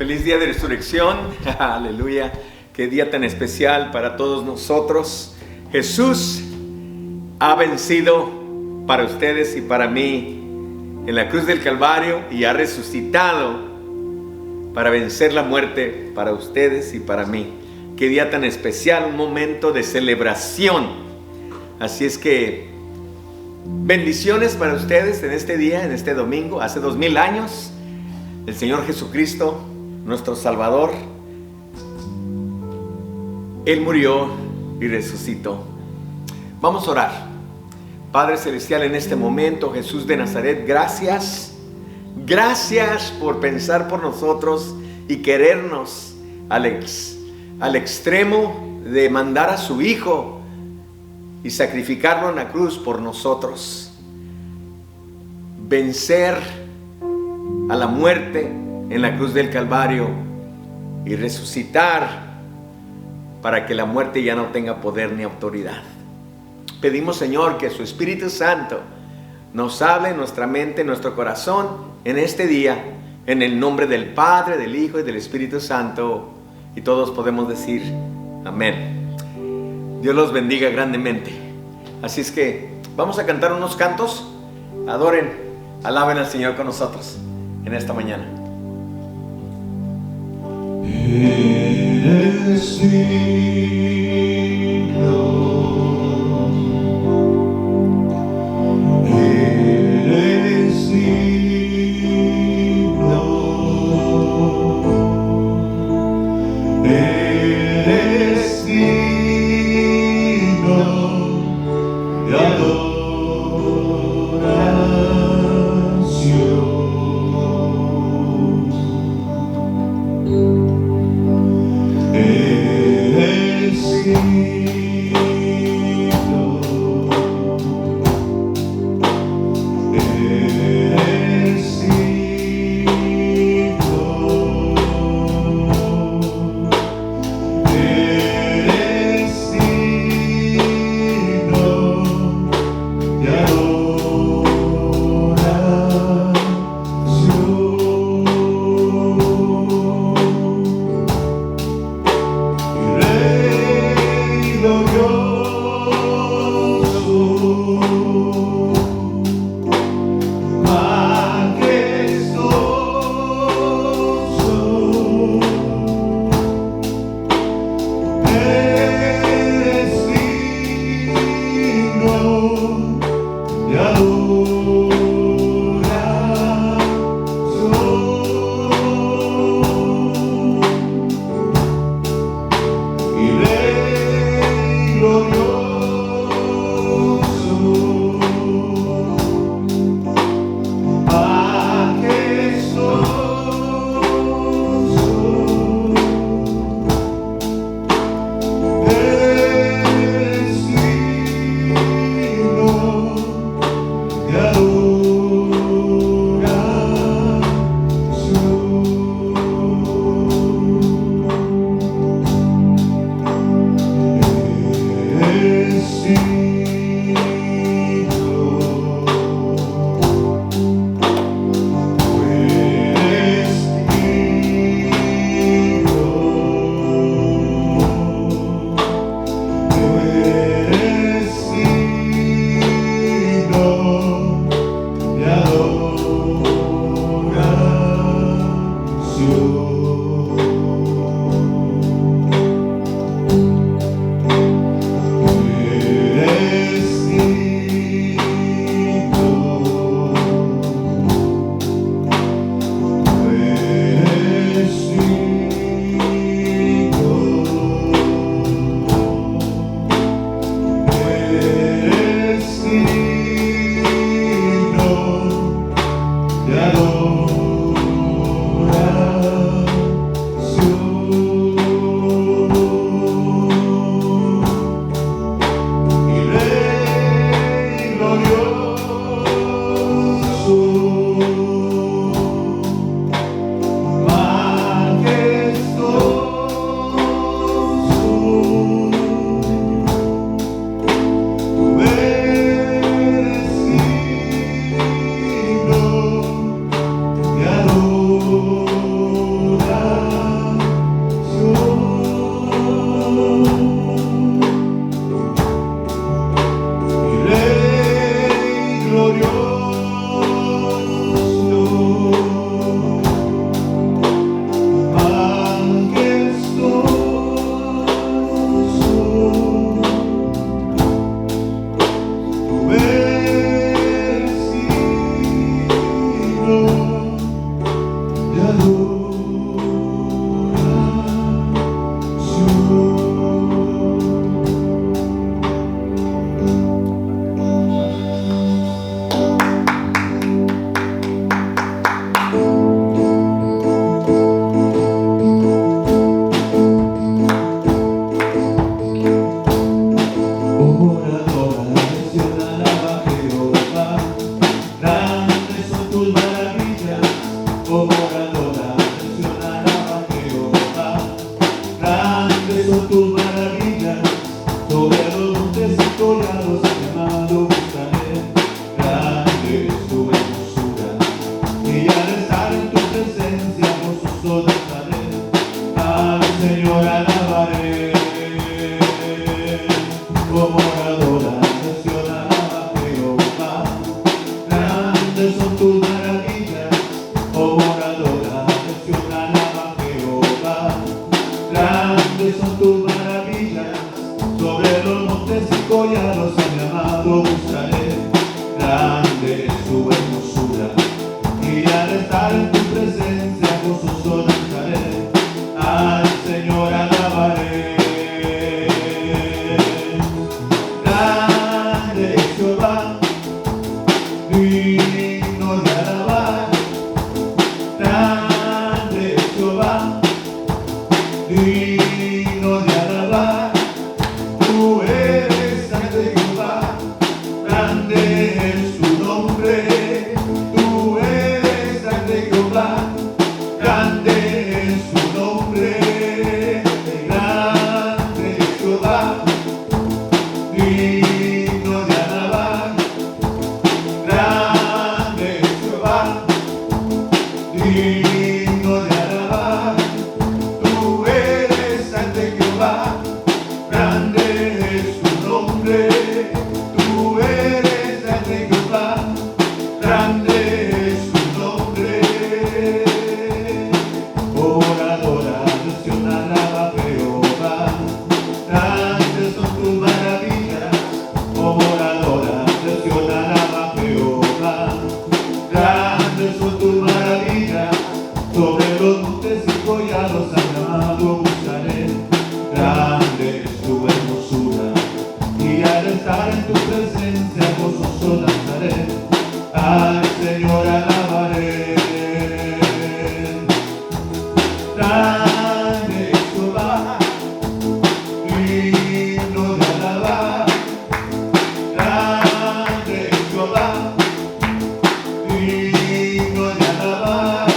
Feliz día de resurrección. Aleluya. Qué día tan especial para todos nosotros. Jesús ha vencido para ustedes y para mí en la cruz del Calvario y ha resucitado para vencer la muerte para ustedes y para mí. Qué día tan especial, un momento de celebración. Así es que bendiciones para ustedes en este día, en este domingo. Hace 2000 años el Señor Jesucristo, nuestro Salvador, Él murió y resucitó. Vamos a orar. Padre Celestial, en este momento, Jesús de Nazaret, gracias. Gracias por pensar por nosotros y querernos al extremo de mandar a su Hijo y sacrificarlo en la cruz por nosotros. Vencer a la muerte en la cruz del Calvario y resucitar para que la muerte ya no tenga poder ni autoridad. Pedimos, Señor, que su Espíritu Santo nos hable en nuestra mente, en nuestro corazón, en este día, en el nombre del Padre, del Hijo y del Espíritu Santo. Y todos podemos decir amén. Dios los bendiga grandemente. Así es que vamos a cantar unos cantos. Adoren, alaben al Señor con nosotros en esta mañana. Eres digno, eres digno, eres digno de adoración. presencia gozoso danzaré, al Señor alabaré. Como adoración alaba Jehová, grandes son tus maravillas. Como adoración alaba Jehová, grandes son tus maravillas. Sobre los montes y collados a mi amado buscaré, grande es su hermosura, y al estar en tu presencia gozoso danzaré, al Señor alabaré. Grande es Jehová, digno de alabar, grande es Jehová, digno de alabar. Tú eres grande Jehová, grande es su nombre. Tú eres grande Jehová, grande es su nombre. Grande es Jehová, digno de alabar. Grande es Jehová, digno de alabar. Tú eres grande Jehová, grande es tu nombre. Tú eres grande Jehová, grande es tu nombre. Por adoración alaba Jehová, grandes son tus maravillas. Por adoración alaba Jehová, grandes son tus maravillas. Sobre los montes y collados a mi amado buscaré, grande es tu hermosura, y al estar en tu presencia gozoso danzaré, al Señor alabaré. Grande es Jehová, digno de alabar. Grande es Jehová, digno de alabar.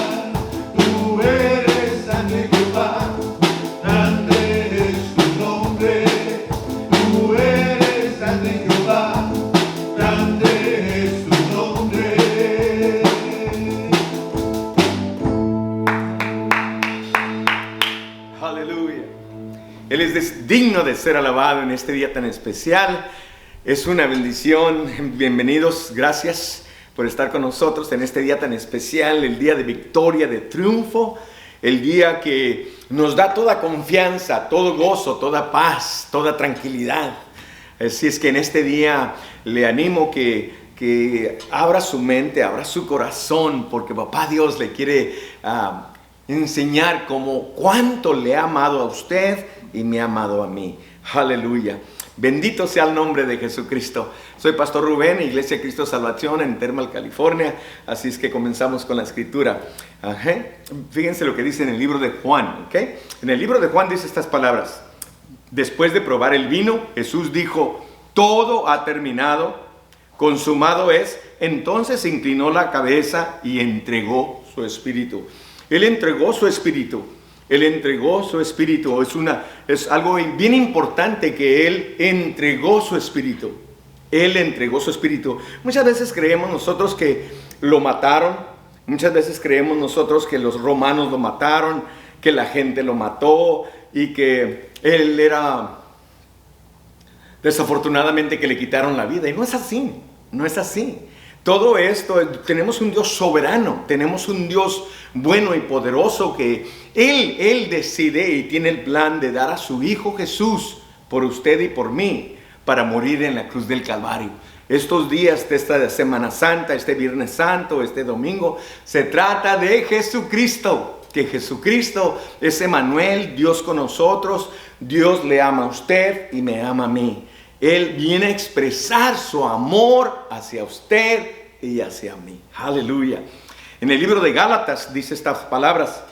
Tú eres grande Jehová, grande es tu nombre. Tú eres grande Jehová, grande es tu nombre. Aleluya. Él es digno de ser alabado en este día tan especial. Es una bendición. Bienvenidos. Gracias por estar con nosotros en este día tan especial, el día de victoria, de triunfo, el día que nos da toda confianza, todo gozo, toda paz, toda tranquilidad. Así es que en este día le animo que abra su mente, abra su corazón, porque Papá Dios le quiere enseñar cuánto le ha amado a usted y me ha amado a mí. Aleluya. Bendito sea el nombre de Jesucristo. Soy Pastor Rubén, Iglesia Cristo Salvación en Thermal, California. Así es que comenzamos con la escritura. Fíjense lo que dice en el libro de Juan. En el libro de Juan dice estas palabras. Después de probar el vino, Jesús dijo: todo ha terminado, consumado es. Entonces se inclinó la cabeza y entregó su espíritu. Él entregó su espíritu. Él entregó su espíritu. Es algo bien importante que Él entregó su espíritu. Él entregó su espíritu. Muchas veces creemos nosotros que lo mataron. Muchas veces creemos nosotros que los romanos lo mataron, que la gente lo mató y que Él era, desafortunadamente, que le quitaron la vida. Y no es así. No es así. Todo esto, tenemos un Dios soberano, tenemos un Dios bueno y poderoso que Él decide y tiene el plan de dar a su Hijo Jesús por usted y por mí para morir en la cruz del Calvario. Estos días de esta Semana Santa, este Viernes Santo, este domingo, se trata de Jesucristo. Que Jesucristo es Emmanuel, Dios con nosotros. Dios le ama a usted y me ama a mí. Él viene a expresar su amor hacia usted y hacia mí. Aleluya. En el libro de Gálatas dice estas palabras: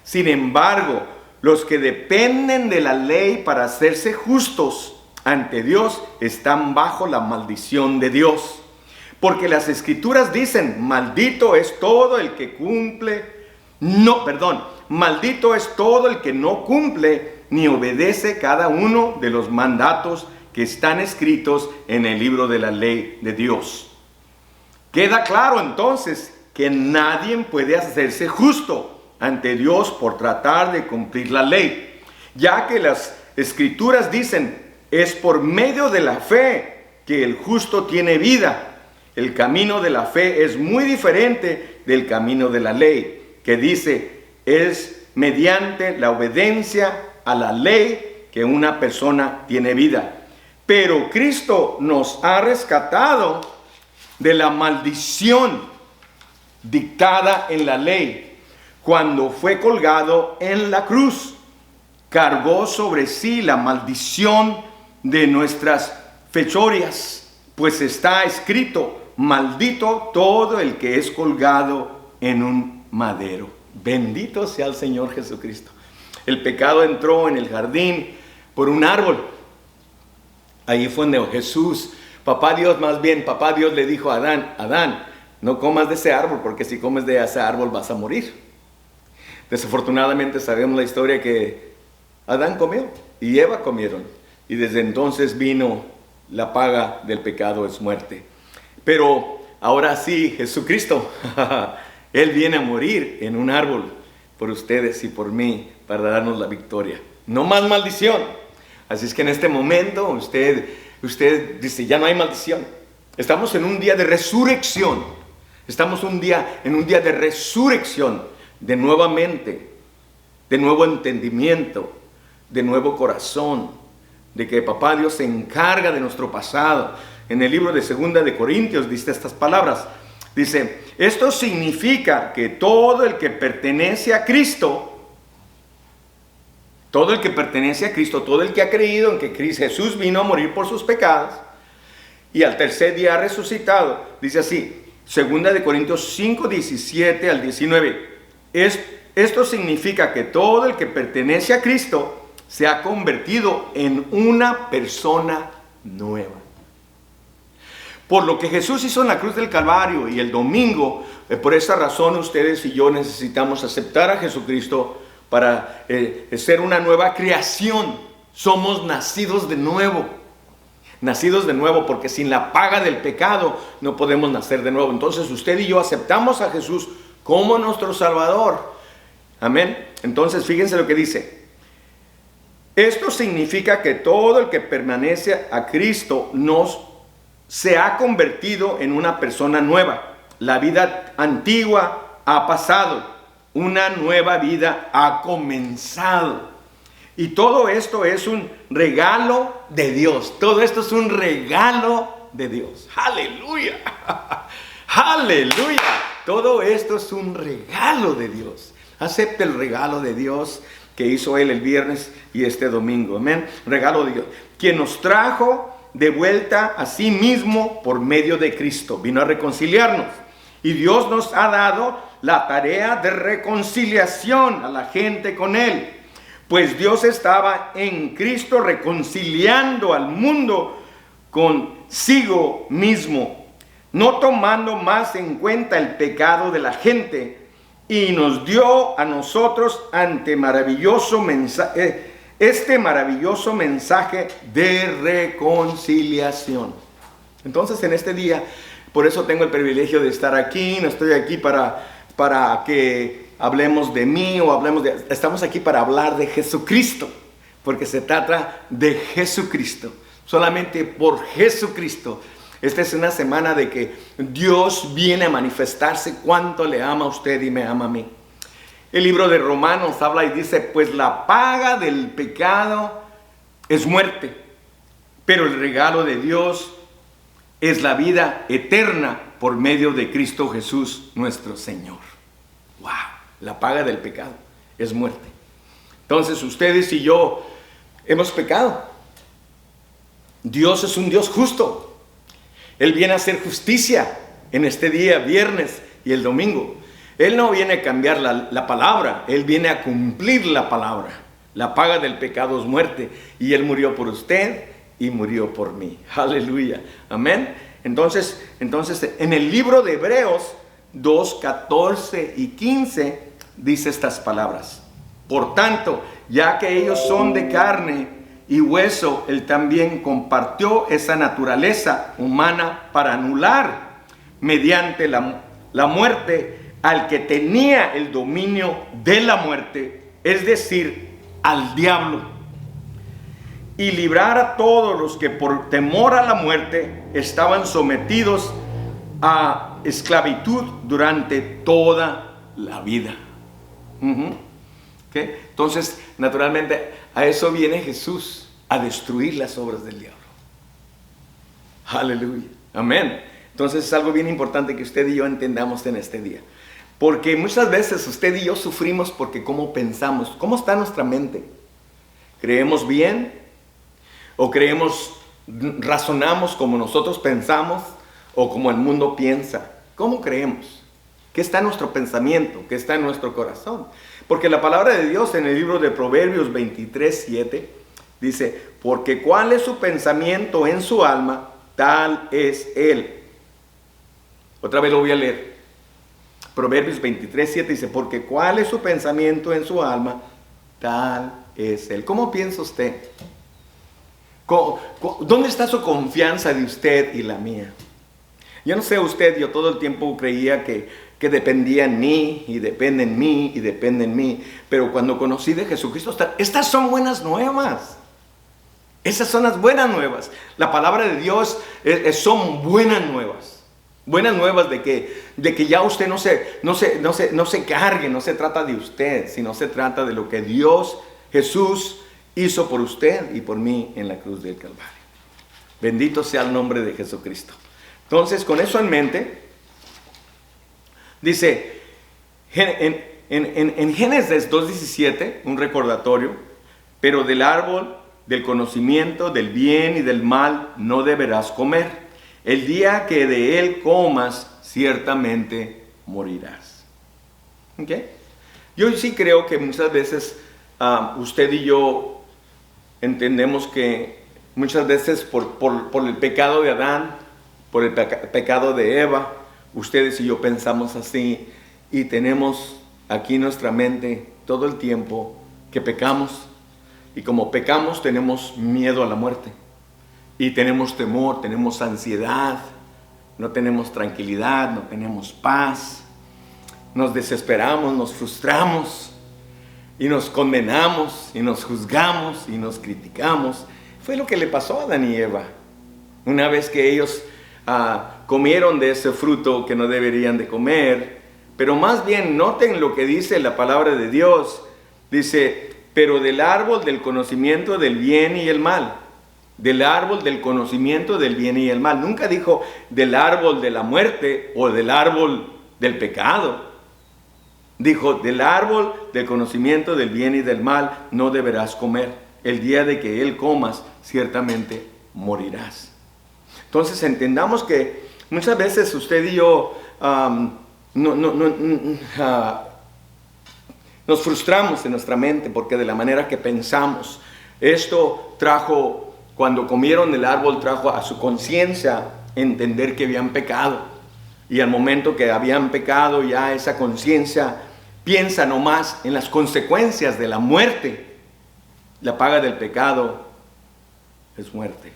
sin embargo, los que dependen de la ley para hacerse justos ante Dios están bajo la maldición de Dios. Porque las Escrituras dicen: maldito es todo el que maldito es todo el que no cumple ni obedece cada uno de los mandatos que están escritos en el libro de la ley de Dios. Queda claro entonces que nadie puede hacerse justo ante Dios por tratar de cumplir la ley, ya que las Escrituras dicen, es por medio de la fe que el justo tiene vida. El camino de la fe es muy diferente del camino de la ley, que dice, es mediante la obediencia a la ley que una persona tiene vida. Pero Cristo nos ha rescatado de la maldición dictada en la ley cuando fue colgado en la cruz. Cargó sobre sí la maldición de nuestras fechorías, pues está escrito, maldito todo el que es colgado en un madero. Bendito sea el Señor Jesucristo. El pecado entró en el jardín por un árbol. Ahí fue donde Jesús, papá Dios le dijo a Adán, Adán, no comas de ese árbol, porque si comes de ese árbol vas a morir. Desafortunadamente sabemos la historia que Adán comió y Eva comieron. Y desde entonces vino la paga del pecado, es muerte. Pero ahora sí, Jesucristo, Él viene a morir en un árbol por ustedes y por mí para darnos la victoria. No más maldición. Así es que en este momento usted dice, ya no hay maldición. Estamos en un día de resurrección. Estamos en un día de resurrección, de nuevamente, de nuevo entendimiento, de nuevo corazón, de que papá Dios se encarga de nuestro pasado. En el libro de 2 de Corintios dice estas palabras. Dice, esto significa que todo el que pertenece a Cristo, todo el que pertenece a Cristo, todo el que ha creído en que Jesús vino a morir por sus pecados y al tercer día ha resucitado, dice así, 2 de Corintios 5, 17 al 19, esto significa que todo el que pertenece a Cristo se ha convertido en una persona nueva. Por lo que Jesús hizo en la cruz del Calvario y el domingo, por esa razón ustedes y yo necesitamos aceptar a Jesucristo para ser una nueva creación. Somos nacidos de nuevo. Nacidos de nuevo, porque sin la paga del pecado no podemos nacer de nuevo. Entonces usted y yo aceptamos a Jesús como nuestro Salvador. Amén. Entonces fíjense lo que dice. Esto significa que todo el que permanece a Cristo se ha convertido en una persona nueva. La vida antigua ha pasado. Una nueva vida ha comenzado. Y todo esto es un regalo de Dios. Todo esto es un regalo de Dios. ¡Aleluya! ¡Aleluya! Todo esto es un regalo de Dios. Acepte el regalo de Dios que hizo Él el viernes y este domingo. Amén. Regalo de Dios. Quien nos trajo de vuelta a sí mismo por medio de Cristo. Vino a reconciliarnos. Y Dios nos ha dado la tarea de reconciliación a la gente con Él. Pues Dios estaba en Cristo reconciliando al mundo consigo mismo, no tomando más en cuenta el pecado de la gente, y nos dio a nosotros este maravilloso mensaje de reconciliación. Entonces en este día, por eso tengo el privilegio de estar aquí. No estoy aquí para que hablemos de mí estamos aquí para hablar de Jesucristo, porque se trata de Jesucristo, solamente por Jesucristo. Esta es una semana de que Dios viene a manifestarse cuánto le ama a usted y me ama a mí. El libro de Romanos habla y dice, pues la paga del pecado es muerte, pero el regalo de Dios es la vida eterna por medio de Cristo Jesús nuestro Señor. ¡Wow! La paga del pecado es muerte. Entonces ustedes y yo hemos pecado. Dios es un Dios justo. Él viene a hacer justicia en este día, viernes y el domingo. Él no viene a cambiar la palabra, Él viene a cumplir la palabra. La paga del pecado es muerte, y Él murió por usted y murió por mí. Aleluya. Amén. Entonces en el libro de Hebreos 2, 14 y 15 dice estas palabras. Por tanto, ya que ellos son de carne y hueso, Él también compartió esa naturaleza humana para anular mediante la muerte al que tenía el dominio de la muerte, es decir, al diablo, y librar a todos los que por temor a la muerte estaban sometidos a esclavitud durante toda la vida. ¿Okay? Entonces, naturalmente, a eso viene Jesús, a destruir las obras del diablo. Aleluya. Amén. Entonces es algo bien importante que usted y yo entendamos en este día. Porque muchas veces usted y yo sufrimos porque cómo pensamos, cómo está nuestra mente. ¿Creemos bien? ¿O razonamos como nosotros pensamos o como el mundo piensa? ¿Cómo creemos? ¿Qué está en nuestro pensamiento? ¿Qué está en nuestro corazón? Porque la palabra de Dios en el libro de Proverbios 23:7 dice, porque cuál es su pensamiento en su alma, tal es él. Otra vez lo voy a leer. Proverbios 23:7 dice, porque cuál es su pensamiento en su alma, tal es él. ¿Cómo piensa usted? ¿Dónde está su confianza de usted y la mía? Yo no sé usted, yo todo el tiempo creía que dependía en mí, y depende en mí, y depende en mí. Pero cuando conocí de Jesucristo, estas son buenas nuevas. Esas son las buenas nuevas. La palabra de Dios son buenas nuevas. Buenas nuevas de que ya usted no se cargue, no se trata de usted, sino se trata de lo que Jesús hizo por usted y por mí en la cruz del Calvario. Bendito sea el nombre de Jesucristo. Entonces, con eso en mente, dice en Génesis 2:17, un recordatorio, pero del árbol del conocimiento del bien y del mal no deberás comer. El día que de él comas, ciertamente morirás. ¿Okay? Yo sí creo que muchas veces usted y yo entendemos que muchas veces por el pecado de Adán, por el pecado de Eva, ustedes y yo pensamos así y tenemos aquí en nuestra mente todo el tiempo que pecamos. Y como pecamos tenemos miedo a la muerte. Y tenemos temor, tenemos ansiedad, no tenemos tranquilidad, no tenemos paz. Nos desesperamos, nos frustramos y nos condenamos y nos juzgamos y nos criticamos. Fue lo que le pasó a Adán y Eva. Una vez que ellos comieron de ese fruto que no deberían de comer, pero más bien noten lo que dice la palabra de Dios. Dice, pero del árbol del conocimiento del bien y el mal. Del árbol del conocimiento del bien y el mal. Nunca dijo del árbol de la muerte o del árbol del pecado. Dijo, del árbol del conocimiento del bien y del mal no deberás comer. El día de que él comas, ciertamente morirás. Entonces entendamos que muchas veces usted y yo nos frustramos en nuestra mente porque de la manera que pensamos. Esto trajo, cuando comieron el árbol, trajo a su conciencia entender que habían pecado. Y al momento que habían pecado, ya esa conciencia piensa nomás en las consecuencias de la muerte. La paga del pecado es muerte.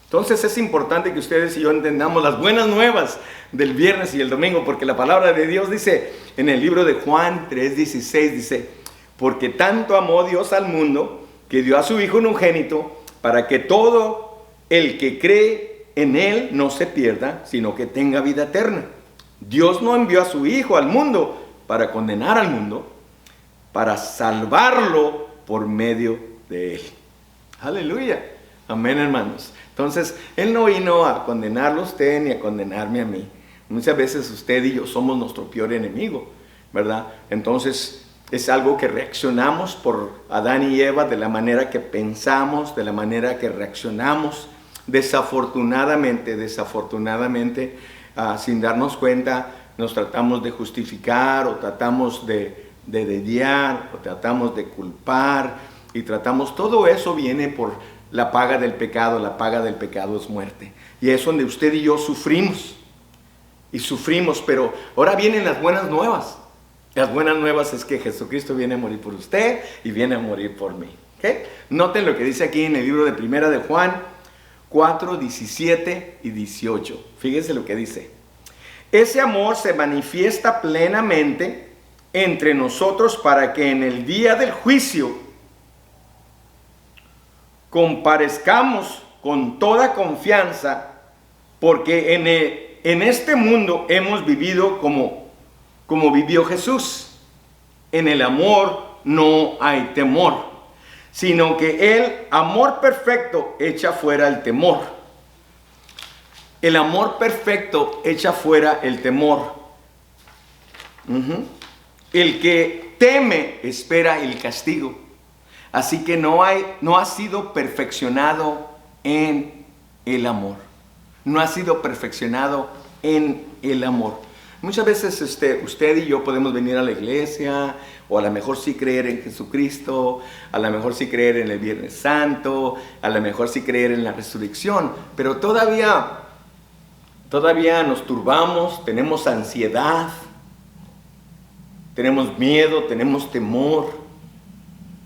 Entonces es importante que ustedes y yo entendamos las buenas nuevas del viernes y el domingo, porque la palabra de Dios dice en el libro de Juan 3:16, dice, porque tanto amó Dios al mundo que dio a su Hijo unigénito para que todo el que cree en él no se pierda, sino que tenga vida eterna. Dios no envió a su Hijo al mundo para condenar al mundo, para salvarlo por medio de él. Aleluya. Amén, hermanos. Entonces, él no vino a condenarlo a usted ni a condenarme a mí. Muchas veces usted y yo somos nuestro peor enemigo, ¿verdad? Entonces, es algo que reaccionamos por Adán y Eva de la manera que pensamos, de la manera que reaccionamos. Desafortunadamente, sin darnos cuenta, nos tratamos de justificar o tratamos de dediar o tratamos de culpar y todo eso viene por la paga del pecado. La paga del pecado es muerte. Y es donde usted y yo sufrimos. Y sufrimos, pero ahora vienen las buenas nuevas. Las buenas nuevas es que Jesucristo viene a morir por usted y viene a morir por mí. ¿Okay? Noten lo que dice aquí en el libro de Primera de Juan 4, 17 y 18. Fíjense lo que dice. Ese amor se manifiesta plenamente entre nosotros para que en el día del juicio comparezcamos con toda confianza, porque en este mundo hemos vivido como vivió Jesús. En el amor no hay temor, sino que el amor perfecto echa fuera el temor. El amor perfecto echa fuera el temor. El que teme espera el castigo. Así que no ha sido perfeccionado en el amor. No ha sido perfeccionado en el amor. Muchas veces usted y yo podemos venir a la iglesia, o a lo mejor sí creer en Jesucristo, a lo mejor sí creer en el Viernes Santo, a lo mejor sí creer en la resurrección, pero todavía nos turbamos, tenemos ansiedad, tenemos miedo, tenemos temor.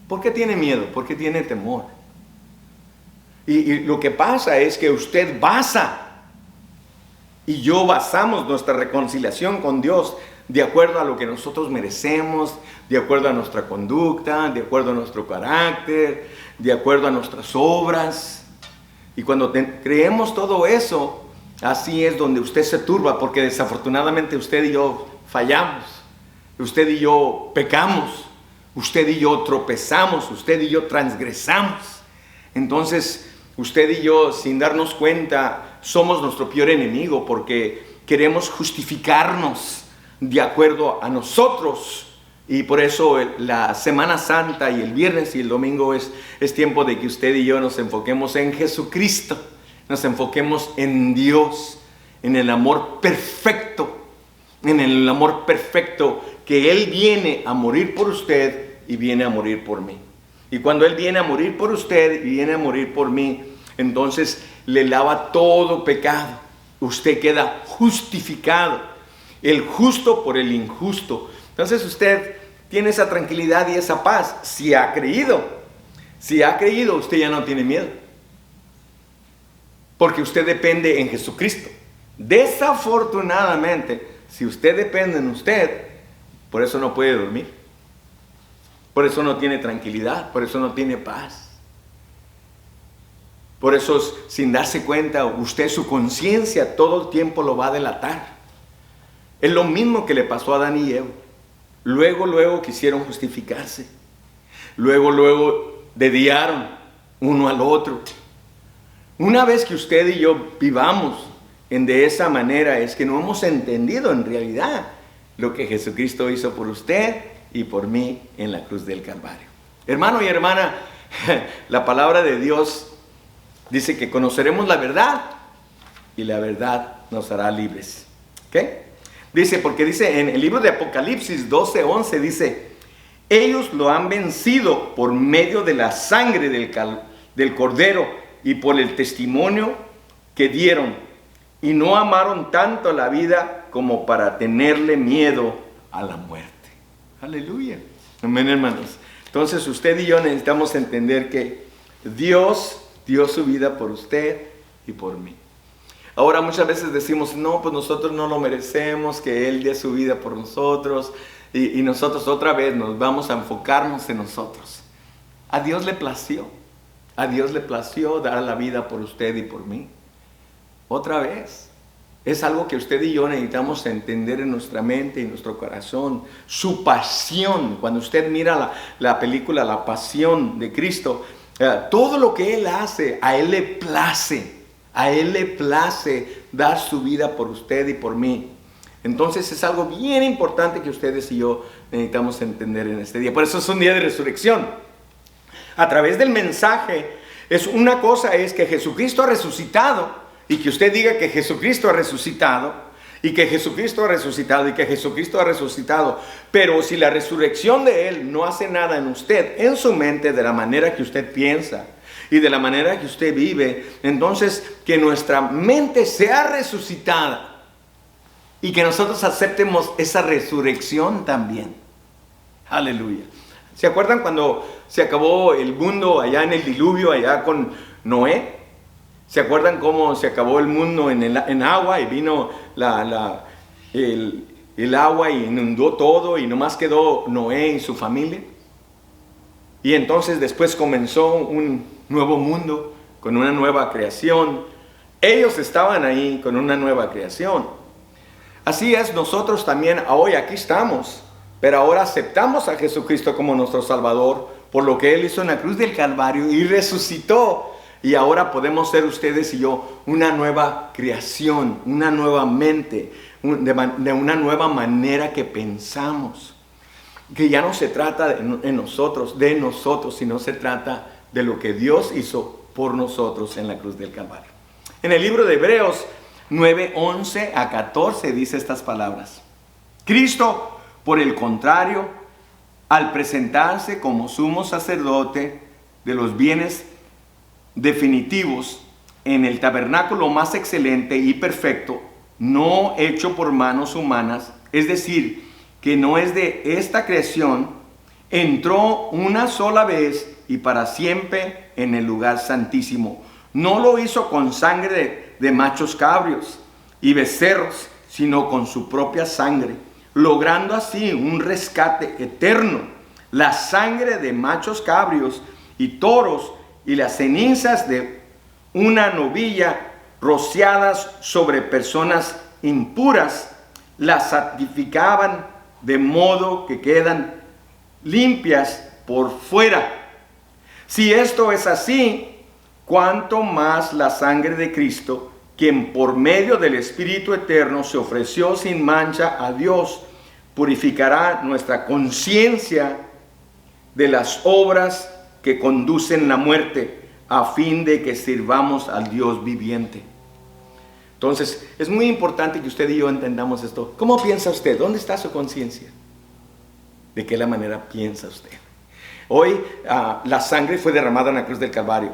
¿Por qué tiene miedo? ¿Por qué tiene temor? Y lo que pasa es que usted y yo basamos nuestra reconciliación con Dios de acuerdo a lo que nosotros merecemos, de acuerdo a nuestra conducta, de acuerdo a nuestro carácter, de acuerdo a nuestras obras. Y cuando creemos todo eso, así es donde usted se turba, porque desafortunadamente usted y yo fallamos, usted y yo pecamos, usted y yo tropezamos, usted y yo transgresamos. Entonces, usted y yo, sin darnos cuenta, somos nuestro peor enemigo, porque queremos justificarnos de acuerdo a nosotros. Y por eso la Semana Santa y el viernes y el domingo es tiempo de que usted y yo nos enfoquemos en Jesucristo, nos enfoquemos en Dios, en el amor perfecto, que Él viene a morir por usted y viene a morir por mí. Y cuando Él viene a morir por usted y viene a morir por mí, entonces le lava todo pecado. Usted queda justificado, el justo por el injusto. Entonces usted tiene esa tranquilidad y esa paz. Si ha creído, usted ya no tiene miedo, porque usted depende en Jesucristo. Desafortunadamente, si usted depende en usted, por eso no puede dormir, por eso no tiene tranquilidad, por eso no tiene paz. Por eso, sin darse cuenta, usted, su conciencia todo el tiempo lo va a delatar. Es lo mismo que le pasó a Adán y Eva. Luego quisieron justificarse. Luego dediaron uno al otro. Una vez que usted y yo vivamos de esa manera, es que no hemos entendido en realidad lo que Jesucristo hizo por usted y por mí en la cruz del Calvario. Hermano y hermana, la palabra de Dios dice que conoceremos la verdad y la verdad nos hará libres. ¿Qué? Porque dice en el libro de Apocalipsis 12:11, dice: ellos lo han vencido por medio de la sangre del Cordero y por el testimonio que dieron, y no amaron tanto la vida como para tenerle miedo a la muerte. Aleluya. Amén, hermanos. Entonces usted y yo necesitamos entender que Dios dio su vida por usted y por mí. Ahora muchas veces decimos, no, pues nosotros no lo merecemos, que Él dé su vida por nosotros, y nosotros otra vez nos vamos a enfocarnos en nosotros. A Dios le plació dar la vida por usted y por mí. Otra vez, es algo que usted y yo necesitamos entender en nuestra mente y nuestro corazón. Su pasión, cuando usted mira la película La Pasión de Cristo, todo lo que Él hace, a Él le place dar su vida por usted y por mí. Entonces es algo bien importante que ustedes y yo necesitamos entender en este día. Por eso es un día de resurrección. A través del mensaje, una cosa es que Jesucristo ha resucitado, y que usted diga que Jesucristo ha resucitado, y que Jesucristo ha resucitado, y que Jesucristo ha resucitado. Pero si la resurrección de Él no hace nada en usted, en su mente, de la manera que usted piensa y de la manera que usted vive, entonces que nuestra mente sea resucitada y que nosotros aceptemos esa resurrección también. Aleluya. ¿Se acuerdan cuando se acabó el mundo allá en el diluvio, allá con Noé? ¿Se acuerdan cómo se acabó el mundo en agua y vino el agua inundó todo y nomás quedó Noé y su familia. Y entonces después comenzó un nuevo mundo con una nueva creación. Ellos estaban ahí con una nueva creación. Así es, nosotros también hoy aquí estamos, pero ahora aceptamos a Jesucristo como nuestro Salvador por lo que Él hizo en la cruz del Calvario y resucitó. Y ahora podemos ser ustedes y yo una nueva creación, una nueva mente, de una nueva manera que pensamos. Que ya no se trata de nosotros, sino se trata de lo que Dios hizo por nosotros en la cruz del Calvario. En el libro de Hebreos 9:11 a 14 dice estas palabras. Cristo, por el contrario, al presentarse como sumo sacerdote de los bienes definitivos en el tabernáculo más excelente y perfecto, no hecho por manos humanas, es decir, que no es de esta creación, entró una sola vez y para siempre en el lugar santísimo. No lo hizo con sangre de machos cabrios y becerros, sino con su propia sangre, logrando así un rescate eterno. La sangre de machos cabrios y toros y las cenizas de una novilla rociadas sobre personas impuras las santificaban de modo que quedan limpias por fuera. Si esto es así, cuánto más la sangre de Cristo, quien por medio del Espíritu Eterno se ofreció sin mancha a Dios, purificará nuestra conciencia de las obras que conducen la muerte, a fin de que sirvamos al Dios viviente. Entonces, es muy importante que usted y yo entendamos esto. ¿Cómo piensa usted? ¿Dónde está su conciencia? ¿De qué la manera piensa usted? Hoy la sangre fue derramada en la cruz del Calvario.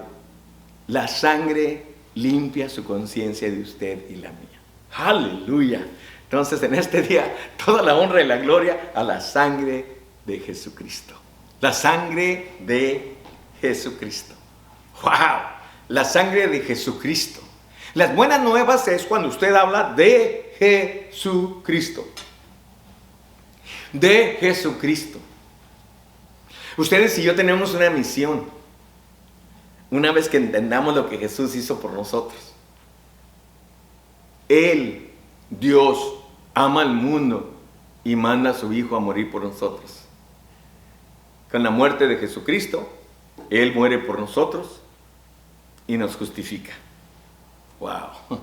La sangre limpia su conciencia de usted y la mía. ¡Aleluya! Entonces, en este día, toda la honra y la gloria a la sangre de Jesucristo. La sangre de Jesucristo. ¡Wow! La sangre de Jesucristo. Las buenas nuevas es cuando usted habla de Jesucristo. De Jesucristo. Ustedes y yo tenemos una misión. Una vez que entendamos lo que Jesús hizo por nosotros. Él, Dios, ama al mundo y manda a su Hijo a morir por nosotros. Con la muerte de Jesucristo, Él muere por nosotros y nos justifica. ¡Wow!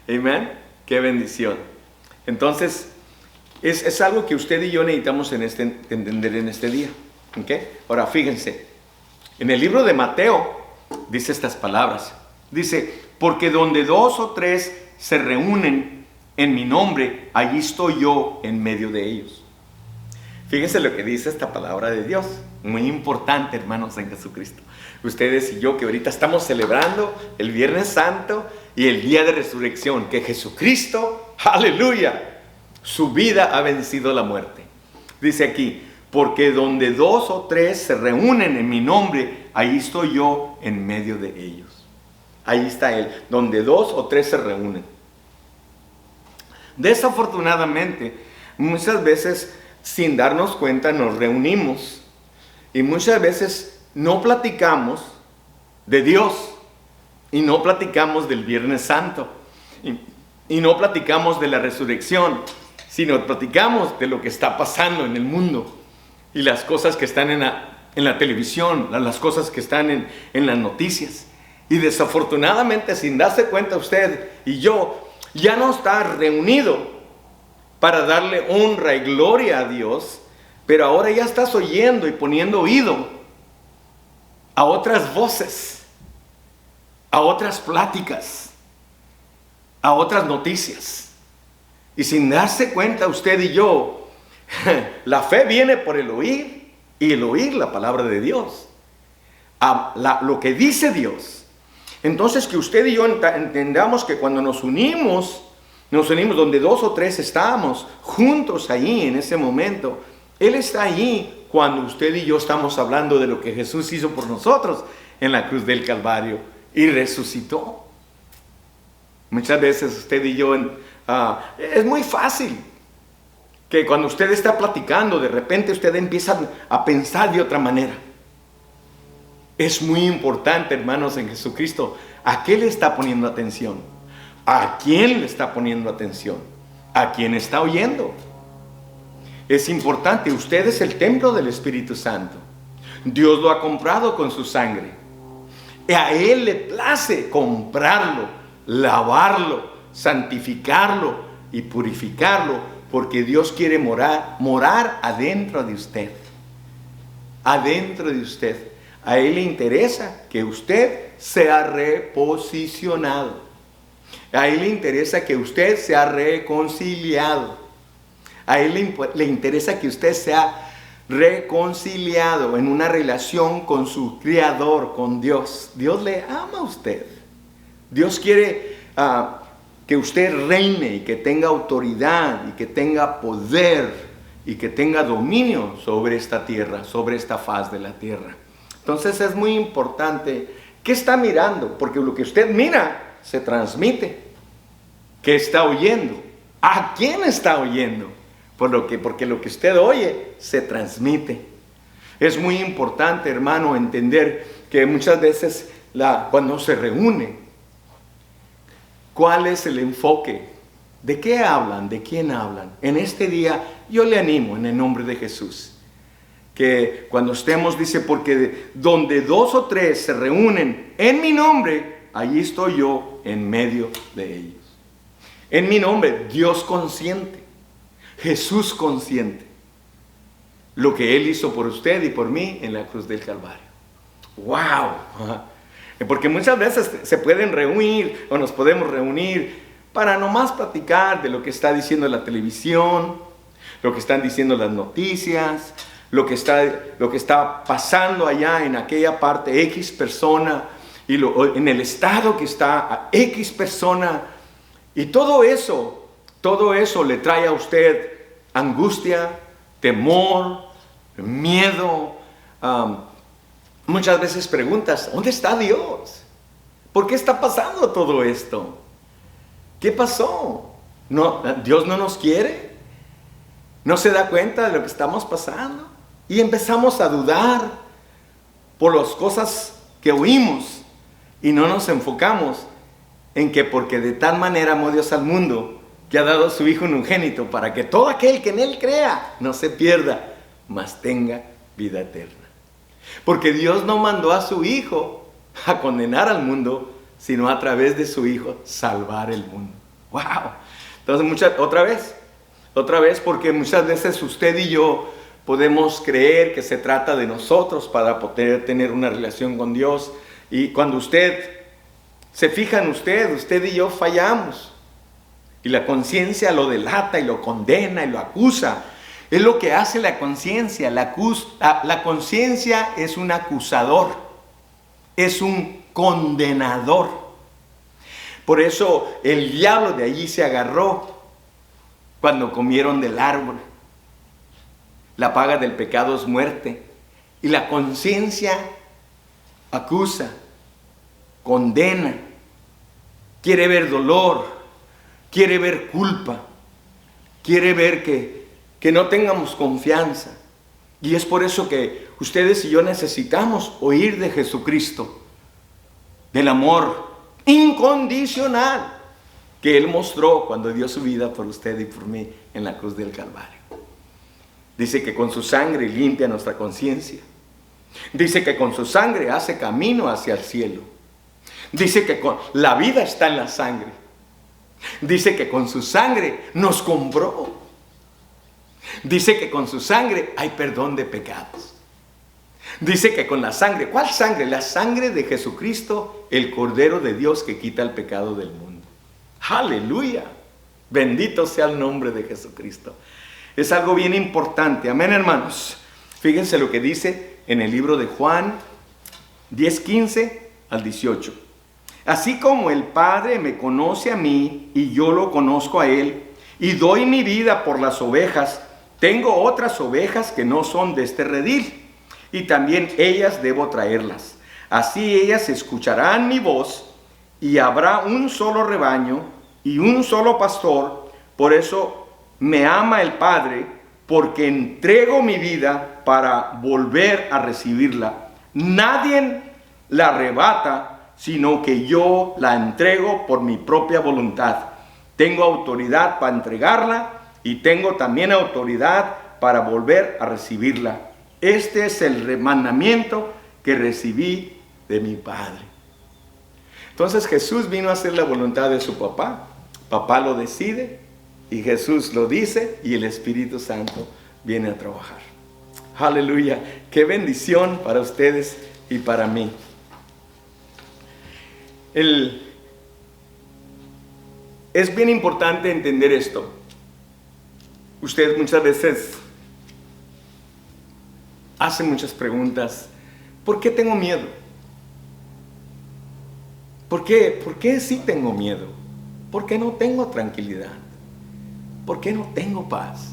Amén. ¡Qué bendición! Entonces, es algo que usted y yo necesitamos entender en este día. ¿Okay? Ahora, fíjense. En el libro de Mateo, dice estas palabras. Dice, porque donde 2 o 3 se reúnen en mi nombre, allí estoy yo en medio de ellos. Fíjense lo que dice esta palabra de Dios. Muy importante, hermanos, en Jesucristo. Ustedes y yo que ahorita estamos celebrando el Viernes Santo y el día de resurrección. Que Jesucristo, aleluya, su vida ha vencido la muerte. Dice aquí, porque donde 2 o 3 se reúnen en mi nombre, ahí estoy yo en medio de ellos. Ahí está Él, donde 2 o 3 se reúnen. Desafortunadamente, muchas veces, sin darnos cuenta, nos reunimos y muchas veces no platicamos de Dios y no platicamos del Viernes Santo y no platicamos de la resurrección, sino platicamos de lo que está pasando en el mundo y las cosas que están en la televisión, las cosas que están en las noticias. Y desafortunadamente, sin darse cuenta usted y yo, ya no está reunido para darle honra y gloria a Dios, pero ahora ya estás oyendo y poniendo oído a otras voces, a otras pláticas, a otras noticias. Y sin darse cuenta usted y yo, la fe viene por el oír y el oír la palabra de Dios, lo que dice Dios. Entonces, que usted y yo entendamos que cuando nos unimos donde 2 o 3 estamos juntos ahí en ese momento. Él está ahí cuando usted y yo estamos hablando de lo que Jesús hizo por nosotros en la cruz del Calvario y resucitó. Muchas veces usted y yo Es muy fácil que cuando usted está platicando, de repente usted empieza a pensar de otra manera. Es muy importante, hermanos, en Jesucristo, ¿a qué le está poniendo atención? ¿A quién le está poniendo atención? ¿A quién está oyendo? Es importante, usted es el templo del Espíritu Santo. Dios lo ha comprado con su sangre. A Él le place comprarlo, lavarlo, santificarlo y purificarlo, porque Dios quiere morar adentro de usted. Adentro de usted. A Él le interesa que usted sea reposicionado. A Él le interesa que usted sea reconciliado. A Él le interesa que usted sea reconciliado en una relación con su Creador, con Dios. Dios le ama a usted. Dios quiere que usted reine y que tenga autoridad y que tenga poder y que tenga dominio sobre esta tierra, sobre esta faz de la tierra. Entonces es muy importante. ¿Qué está mirando? Porque lo que usted mira se transmite. ¿Qué está oyendo? ¿A quién está oyendo? Porque lo que usted oye se transmite. Es muy importante, hermano, entender que muchas veces cuando se reúne, ¿cuál es el enfoque? ¿De qué hablan? ¿De quién hablan? En este día yo le animo en el nombre de Jesús, que cuando estemos, dice, porque donde 2 o 3 se reúnen en mi nombre, allí estoy yo en medio de ellos. En mi nombre, Dios consciente, Jesús consciente, lo que Él hizo por usted y por mí en la cruz del Calvario. ¡Wow! Porque muchas veces se pueden reunir o nos podemos reunir para nomás platicar de lo que está diciendo la televisión, lo que están diciendo las noticias, lo que está pasando allá en aquella parte X persona y en el estado que está a X persona. Y todo eso le trae a usted angustia, temor, miedo. Muchas veces preguntas, ¿dónde está Dios? ¿Por qué está pasando todo esto? ¿Qué pasó? ¿Dios no nos quiere? ¿No se da cuenta de lo que estamos pasando? Y empezamos a dudar por las cosas que oímos y no nos enfocamos en que porque de tal manera amó Dios al mundo que ha dado a su Hijo unigénito para que todo aquel que en Él crea no se pierda, mas tenga vida eterna. Porque Dios no mandó a su Hijo a condenar al mundo, sino a través de su Hijo salvar el mundo. ¡Wow! Entonces otra vez, porque muchas veces usted y yo podemos creer que se trata de nosotros para poder tener una relación con Dios. Y cuando usted se fija en usted y yo fallamos. Y la conciencia lo delata y lo condena y lo acusa. Es lo que hace la conciencia. La conciencia es un acusador. Es un condenador. Por eso el diablo de allí se agarró cuando comieron del árbol. La paga del pecado es muerte. Y la conciencia acusa, condena, quiere ver dolor, quiere ver culpa, quiere ver que no tengamos confianza. Y es por eso que ustedes y yo necesitamos oír de Jesucristo, del amor incondicional que Él mostró cuando dio su vida por usted y por mí en la cruz del Calvario. Dice que con su sangre limpia nuestra conciencia. Dice que con su sangre hace camino hacia el cielo. Dice que la vida está en la sangre. Dice que con su sangre nos compró. Dice que con su sangre hay perdón de pecados. Dice que con la sangre, ¿cuál sangre? La sangre de Jesucristo, el Cordero de Dios que quita el pecado del mundo. ¡Aleluya! Bendito sea el nombre de Jesucristo. Es algo bien importante. Amén, hermanos. Fíjense lo que dice en el libro de Juan 10:15 al 18. Así como el Padre me conoce a mí y yo lo conozco a Él y doy mi vida por las ovejas, tengo otras ovejas que no son de este redil y también ellas debo traerlas. Así ellas escucharán mi voz y habrá un solo rebaño y un solo pastor. Por eso me ama el Padre, porque entrego mi vida para volver a recibirla. Nadie la arrebata, sino que yo la entrego por mi propia voluntad. Tengo autoridad para entregarla y tengo también autoridad para volver a recibirla. Este es el mandamiento que recibí de mi Padre. Entonces Jesús vino a hacer la voluntad de su papá. Papá lo decide y Jesús lo dice y el Espíritu Santo viene a trabajar. Aleluya. Qué bendición para ustedes y para mí. Es bien importante entender esto. Usted muchas veces hace muchas preguntas. ¿Por qué tengo miedo? ¿Por qué sí tengo miedo? ¿Por qué no tengo tranquilidad? ¿Por qué no tengo paz?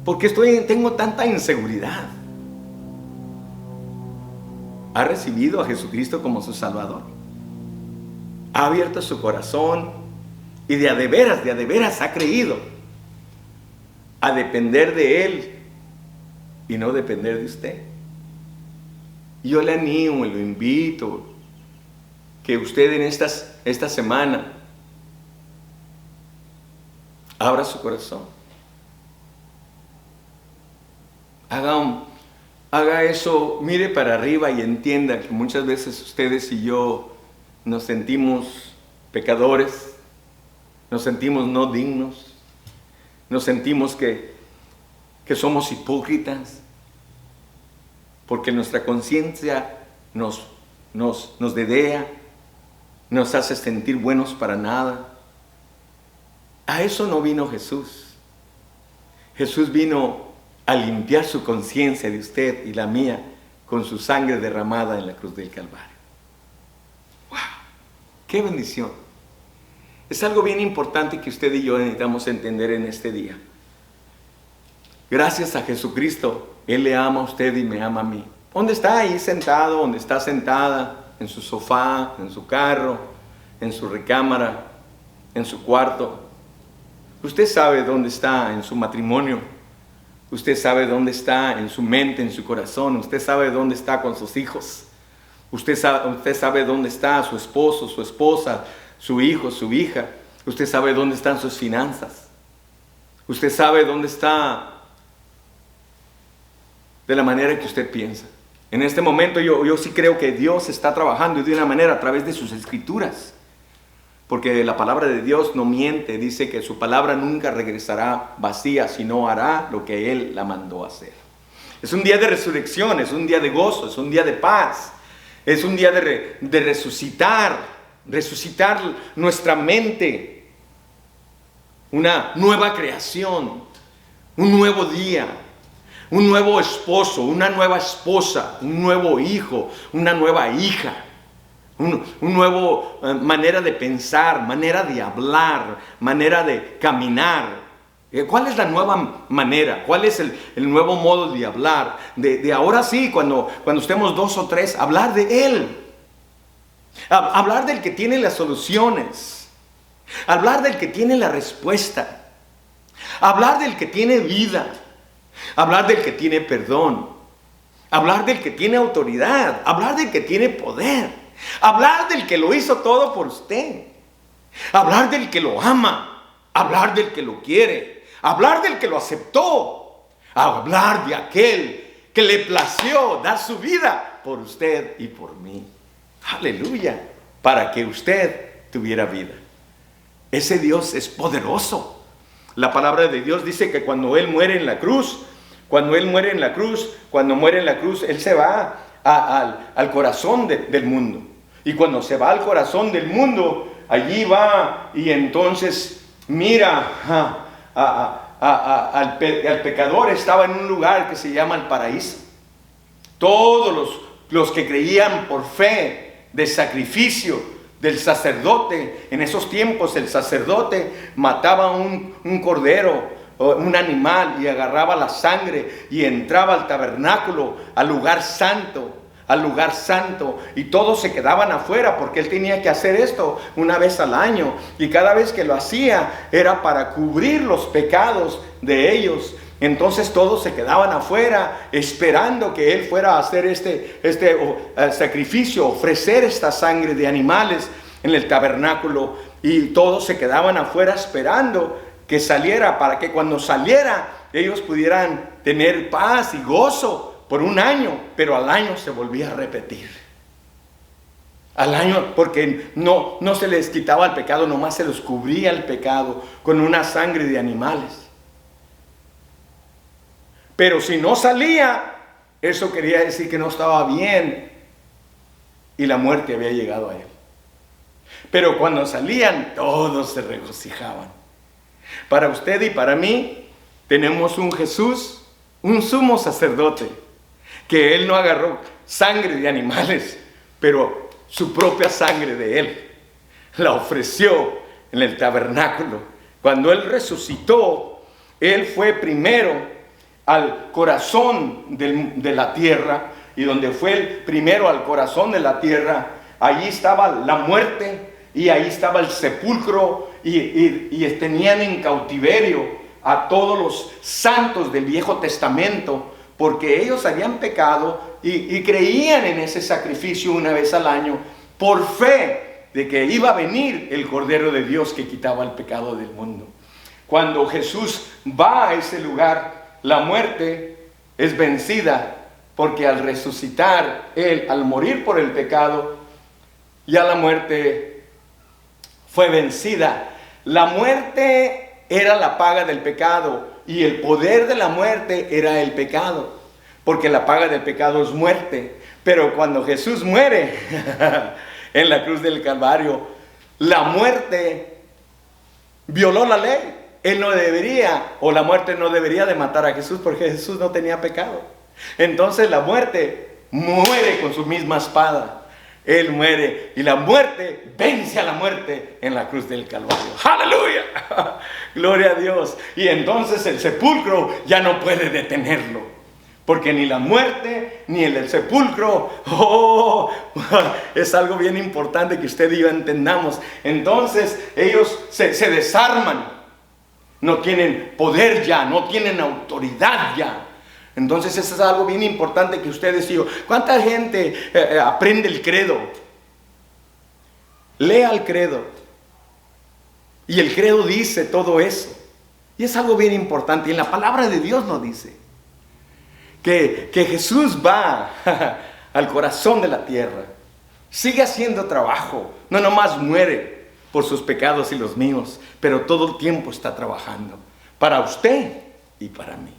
¿Por qué tengo tanta inseguridad? ¿Ha recibido a Jesucristo como su Salvador? ¿Ha abierto su corazón? Y de a de veras ha creído a depender de Él y no depender de usted. Yo le animo y lo invito que usted en esta semana abra su corazón. Haga eso, mire para arriba y entienda que muchas veces ustedes y yo nos sentimos pecadores, nos sentimos no dignos, nos sentimos que somos hipócritas, porque nuestra conciencia nos dedea, nos hace sentir buenos para nada. A eso no vino Jesús. Jesús vino a limpiar su conciencia de usted y la mía con su sangre derramada en la cruz del Calvario. ¡Wow! ¡Qué bendición! Es algo bien importante que usted y yo necesitamos entender en este día. Gracias a Jesucristo, Él le ama a usted y me ama a mí. ¿Dónde está ahí sentado? ¿Dónde está sentada? En su sofá, en su carro, en su recámara, en su cuarto. Usted sabe dónde está en su matrimonio. Usted sabe dónde está en su mente, en su corazón. Usted sabe dónde está con sus hijos. Usted sabe dónde está su esposo, su esposa, su hijo, su hija. Usted sabe dónde están sus finanzas. Usted sabe dónde está de la manera que usted piensa. En este momento yo sí creo que Dios está trabajando de una manera a través de sus escrituras. Porque la palabra de Dios no miente. Dice que su palabra nunca regresará vacía, sino hará lo que Él la mandó a hacer. Es un día de resurrección, es un día de gozo, es un día de paz. Es un día de resucitar nuestra mente. Una nueva creación, un nuevo día. Un nuevo esposo, una nueva esposa, un nuevo hijo, una nueva hija, un nuevo manera de pensar, manera de hablar, manera de caminar. ¿Cuál es la nueva manera? ¿Cuál es el nuevo modo de hablar? De ahora sí, cuando estemos 2 o 3, hablar de Él. Hablar del que tiene las soluciones. Hablar del que tiene la respuesta. Hablar del que tiene vida. Hablar del que tiene perdón. Hablar del que tiene autoridad. Hablar del que tiene poder. Hablar del que lo hizo todo por usted. Hablar del que lo ama. Hablar del que lo quiere. Hablar del que lo aceptó. Hablar de aquel que le plació dar su vida por usted y por mí. Aleluya. Para que usted tuviera vida. Ese Dios es poderoso. La palabra de Dios dice que cuando Él muere en la cruz, cuando muere en la cruz, Él se va al corazón del mundo. Y cuando se va al corazón del mundo, allí va y entonces mira al pecador. Estaba en un lugar que se llama el paraíso. Todos los que creían por fe de sacrificio del sacerdote, en esos tiempos el sacerdote mataba un cordero, un animal, y agarraba la sangre y entraba al tabernáculo, al lugar santo, al lugar santo, y todos se quedaban afuera porque él tenía que hacer esto una vez al año, y cada vez que lo hacía era para cubrir los pecados de ellos. Entonces todos se quedaban afuera esperando que él fuera a hacer este sacrificio, ofrecer esta sangre de animales en el tabernáculo, y todos se quedaban afuera esperando que saliera, para que cuando saliera ellos pudieran tener paz y gozo por un año, pero al año se volvía a repetir. Al año, porque no se les quitaba el pecado, nomás se les cubría el pecado con una sangre de animales. Pero si no salía, eso quería decir que no estaba bien y la muerte había llegado a él. Pero cuando salían, todos se regocijaban. Para usted y para mí, tenemos un Jesús, un sumo sacerdote, que él no agarró sangre de animales, pero su propia sangre de él la ofreció en el tabernáculo. Cuando él resucitó, él fue primero al corazón de la tierra, y donde fue el primero al corazón de la tierra, allí estaba la muerte y ahí estaba el sepulcro, y tenían en cautiverio a todos los santos del Viejo Testamento, porque ellos habían pecado y creían en ese sacrificio una vez al año, por fe de que iba a venir el Cordero de Dios que quitaba el pecado del mundo. Cuando Jesús va a ese lugar, la muerte es vencida, porque al resucitar él, al morir por el pecado, ya la muerte fue vencida. La muerte era la paga del pecado, y el poder de la muerte era el pecado, porque la paga del pecado es muerte. Pero cuando Jesús muere en la cruz del Calvario, la muerte violó la ley. Él no debería, o la muerte no debería de matar a Jesús, porque Jesús no tenía pecado. Entonces la muerte muere con su misma espada. Él muere, y la muerte vence a la muerte en la cruz del Calvario. ¡Aleluya! Gloria a Dios. Y entonces el sepulcro ya no puede detenerlo, porque ni la muerte ni el sepulcro, es algo bien importante que usted y yo entendamos. Entonces ellos se desarman, no tienen poder ya, no tienen autoridad ya. Entonces eso es algo bien importante que ustedes y yo. ¿Cuánta gente aprende el credo? Lea el credo, y el credo dice todo eso, y es algo bien importante. Y en la palabra de Dios nos dice que Jesús va al corazón de la tierra, sigue haciendo trabajo, no nomás muere por sus pecados y los míos, pero todo el tiempo está trabajando para usted y para mí.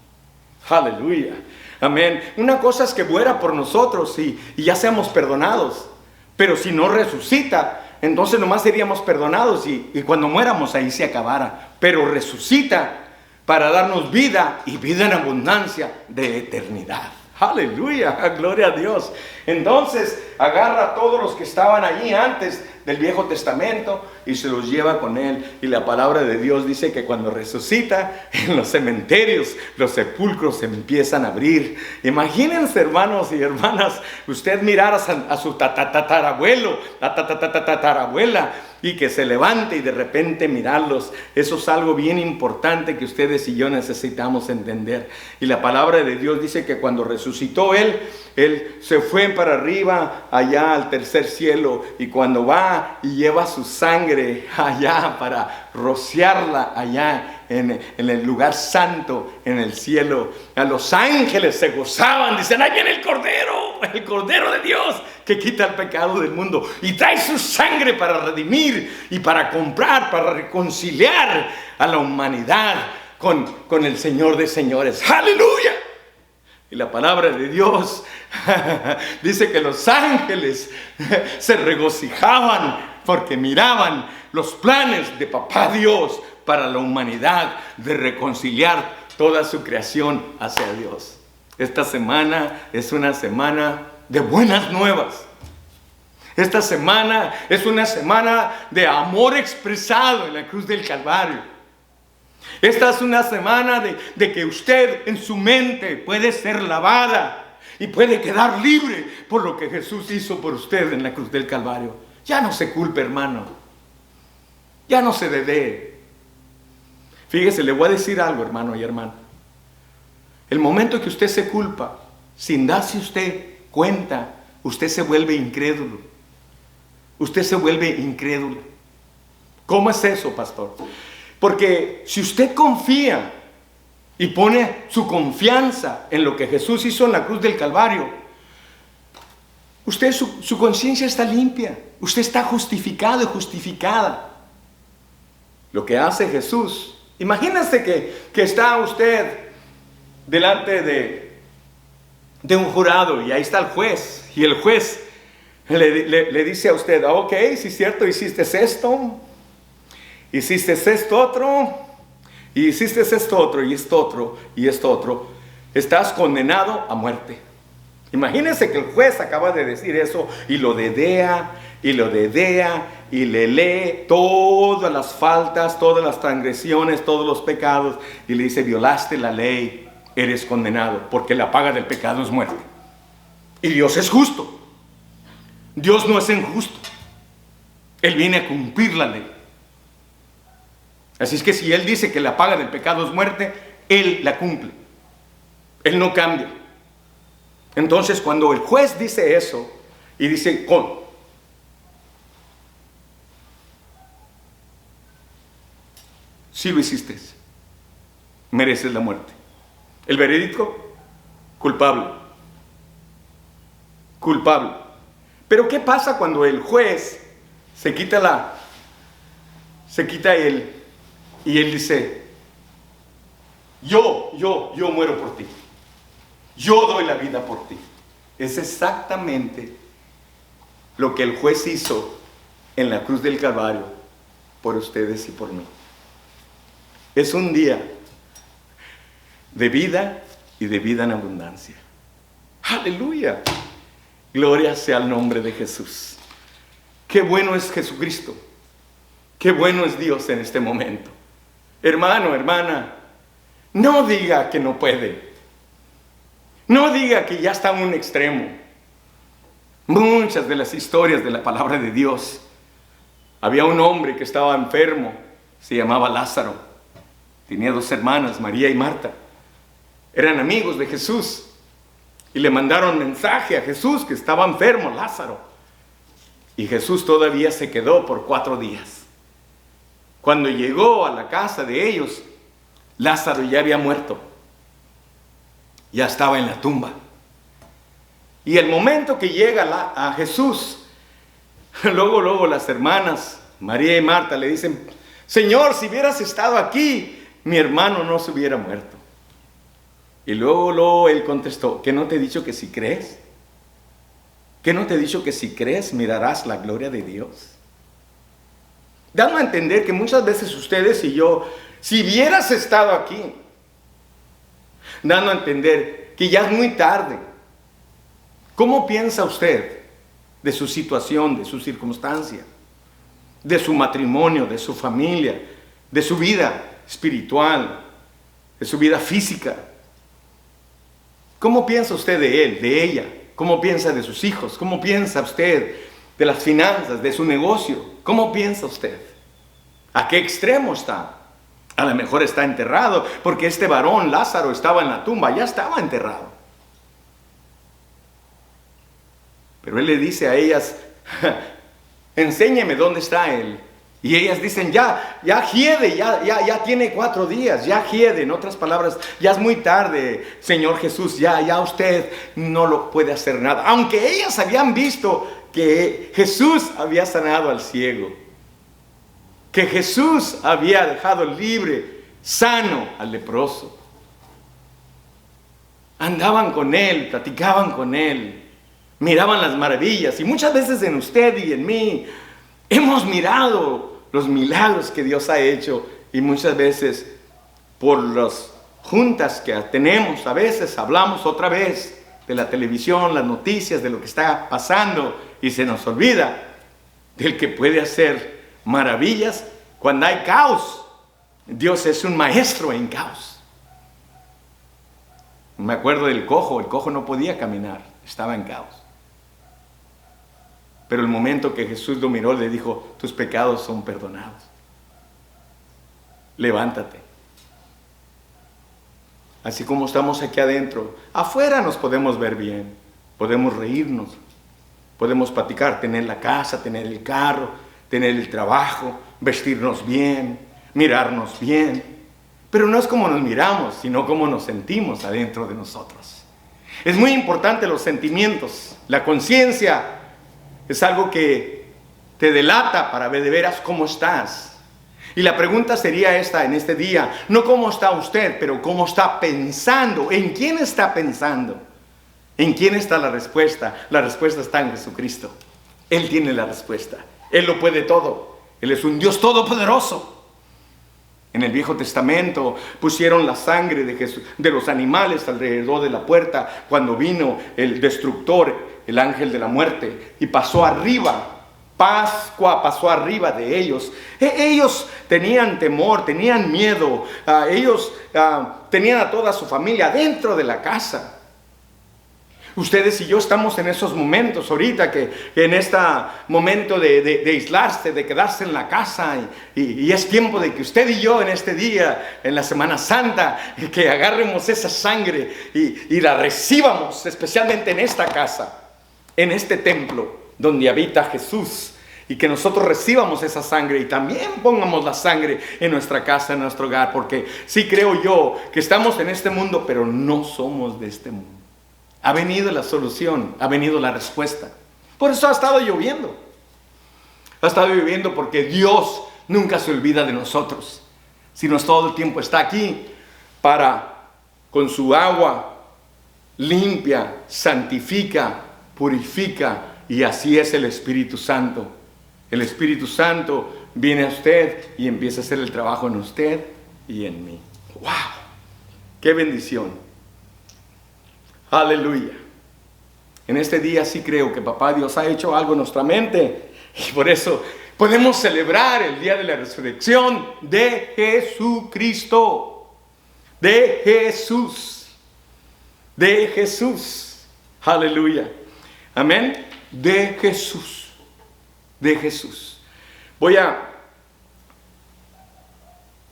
Aleluya, amén. Una cosa es que muera por nosotros y ya seamos perdonados, pero si no resucita, entonces nomás seríamos perdonados y cuando muéramos ahí se acabara. Pero resucita para darnos vida, y vida en abundancia de eternidad. Aleluya, gloria a Dios. Entonces agarra a todos los que estaban allí antes del Viejo Testamento y se los lleva con él. Y la palabra de Dios dice que cuando resucita, en los cementerios, los sepulcros se empiezan a abrir. Imagínense, hermanos y hermanas, usted mirar a su tatarabuelo, la tatarabuela, y que se levante y de repente mirarlos. Eso es algo bien importante que ustedes y yo necesitamos entender. Y la palabra de Dios dice que cuando resucitó él se fue para arriba, allá al tercer cielo, y cuando va y lleva su sangre allá para rociarla allá en el lugar santo, en el cielo, a los ángeles se gozaban, dicen: ahí viene el Cordero de Dios que quita el pecado del mundo, y trae su sangre para redimir y para comprar, para reconciliar a la humanidad con el Señor de señores. ¡Aleluya! Y la palabra de Dios dice que los ángeles se regocijaban porque miraban los planes de Papá Dios para la humanidad, de reconciliar toda su creación hacia Dios. Esta semana es una semana de buenas nuevas. Esta semana es una semana de amor expresado en la cruz del Calvario. Esta es una semana de que usted en su mente puede ser lavada y puede quedar libre por lo que Jesús hizo por usted en la cruz del Calvario. Ya no se culpe, hermano. Ya no se debe. Fíjese, le voy a decir algo, hermano y hermana. El momento que usted se culpa, sin darse usted cuenta, usted se vuelve incrédulo. Usted se vuelve incrédulo. ¿Cómo es eso, pastor? Porque si usted confía y pone su confianza en lo que Jesús hizo en la cruz del Calvario, usted, su conciencia está limpia. Usted está justificado y justificada. Lo que hace Jesús, imagínese que está usted delante de un jurado y ahí está el juez, y el juez le dice a usted: ok, sí es cierto, hiciste esto, hiciste esto otro, y hiciste esto otro, y esto otro, y esto otro, estás condenado a muerte. Imagínese que el juez acaba de decir eso y lo dedea, y lo dedea, y le lee todas las faltas, todas las transgresiones, todos los pecados, y le dice: violaste la ley, eres condenado, porque la paga del pecado es muerte. Y Dios es justo. Dios no es injusto. Él viene a cumplir la ley. Así es que si Él dice que la paga del pecado es muerte, Él la cumple. Él no cambia. Entonces, cuando el juez dice eso y dice: si lo hiciste, mereces la muerte. El veredicto: culpable. Culpable. Pero ¿qué pasa cuando el juez se quita él y él dice: yo muero por ti, yo doy la vida por ti? Es exactamente lo que el juez hizo en la cruz del Calvario por ustedes y por mí. Es un día de vida y de vida en abundancia. ¡Aleluya! Gloria sea el nombre de Jesús. Qué bueno es Jesucristo. Qué bueno es Dios en este momento. Hermano, hermana, no diga que no puede. No diga que ya está en un extremo. Muchas de las historias de la palabra de Dios. Había un hombre que estaba enfermo. Se llamaba Lázaro. Tenía 2 hermanas, María y Marta. Eran amigos de Jesús. Y le mandaron mensaje a Jesús que estaba enfermo Lázaro. Y Jesús todavía se quedó por 4 días. Cuando llegó a la casa de ellos, Lázaro ya había muerto. Ya estaba en la tumba. Y el momento que llega a Jesús, luego las hermanas, María y Marta, le dicen: Señor, si hubieras estado aquí, mi hermano no se hubiera muerto. Y luego él contestó: ¿qué no te he dicho que si crees? ¿Qué no te he dicho que si crees mirarás la gloria de Dios? Dando a entender que muchas veces ustedes y yo, si hubieras estado aquí, dando a entender que ya es muy tarde. ¿Cómo piensa usted de su situación, de su circunstancia, de su matrimonio, de su familia, de su vida espiritual, de su vida física? ¿Cómo piensa usted de él, de ella? ¿Cómo piensa de sus hijos? ¿Cómo piensa usted de las finanzas, de su negocio? ¿Cómo piensa usted? ¿A qué extremo está? A lo mejor está enterrado, porque este varón, Lázaro, estaba en la tumba, ya estaba enterrado. Pero él le dice a ellas: enséñeme dónde está él. Y ellas dicen: ya hiede, ya tiene 4 días, ya hiede. En otras palabras, ya es muy tarde, Señor Jesús, ya usted no lo puede hacer nada. Aunque ellas habían visto que Jesús había sanado al ciego, que Jesús había dejado libre, sano al leproso. Andaban con él, platicaban con él, miraban las maravillas. Y muchas veces en usted y en mí hemos mirado los milagros que Dios ha hecho, y muchas veces por las juntas que tenemos, a veces hablamos otra vez de la televisión, las noticias, de lo que está pasando, y se nos olvida del que puede hacer maravillas cuando hay caos. Dios es un maestro en caos. Me acuerdo del cojo. El cojo no podía caminar, estaba en caos. Pero el momento que Jesús lo miró, le dijo, tus pecados son perdonados. Levántate. Así como estamos aquí adentro, afuera nos podemos ver bien, podemos reírnos, podemos platicar, tener la casa, tener el carro, tener el trabajo, vestirnos bien, mirarnos bien. Pero no es como nos miramos, sino como nos sentimos adentro de nosotros. Es muy importante los sentimientos. La conciencia es algo que te delata para ver de veras cómo estás. Y la pregunta sería esta en este día, no cómo está usted, pero cómo está pensando. ¿En quién está pensando? ¿En quién está la respuesta? La respuesta está en Jesucristo. Él tiene la respuesta. Él lo puede todo. Él es un Dios todopoderoso. En el Viejo Testamento pusieron la sangre de los animales alrededor de la puerta cuando vino el destructor, el ángel de la muerte, y pasó arriba. Pascua pasó arriba de ellos. Ellos tenían temor, tenían miedo. Ellos tenían a toda su familia dentro de la casa. Ustedes y yo estamos en esos momentos ahorita, que en este momento de aislarse, de quedarse en la casa, y es tiempo de que usted y yo en este día, en la Semana Santa, que agarremos esa sangre y la recibamos, especialmente en esta casa, en este templo donde habita Jesús, y que nosotros recibamos esa sangre y también pongamos la sangre en nuestra casa, en nuestro hogar, porque sí creo yo que estamos en este mundo, pero no somos de este mundo. Ha venido la solución, ha venido la respuesta. Por eso ha estado lloviendo. Ha estado lloviendo porque Dios nunca se olvida de nosotros, sino todo el tiempo está aquí para, con su agua, limpia, santifica, purifica, y así es el Espíritu Santo. El Espíritu Santo viene a usted y empieza a hacer el trabajo en usted y en mí. ¡Wow! ¡Qué bendición! ¡Aleluya! En este día sí creo que Papá Dios ha hecho algo en nuestra mente, y por eso podemos celebrar el día de la resurrección de Jesucristo. De Jesús. De Jesús. ¡Aleluya! Amén. De Jesús. De Jesús. Voy a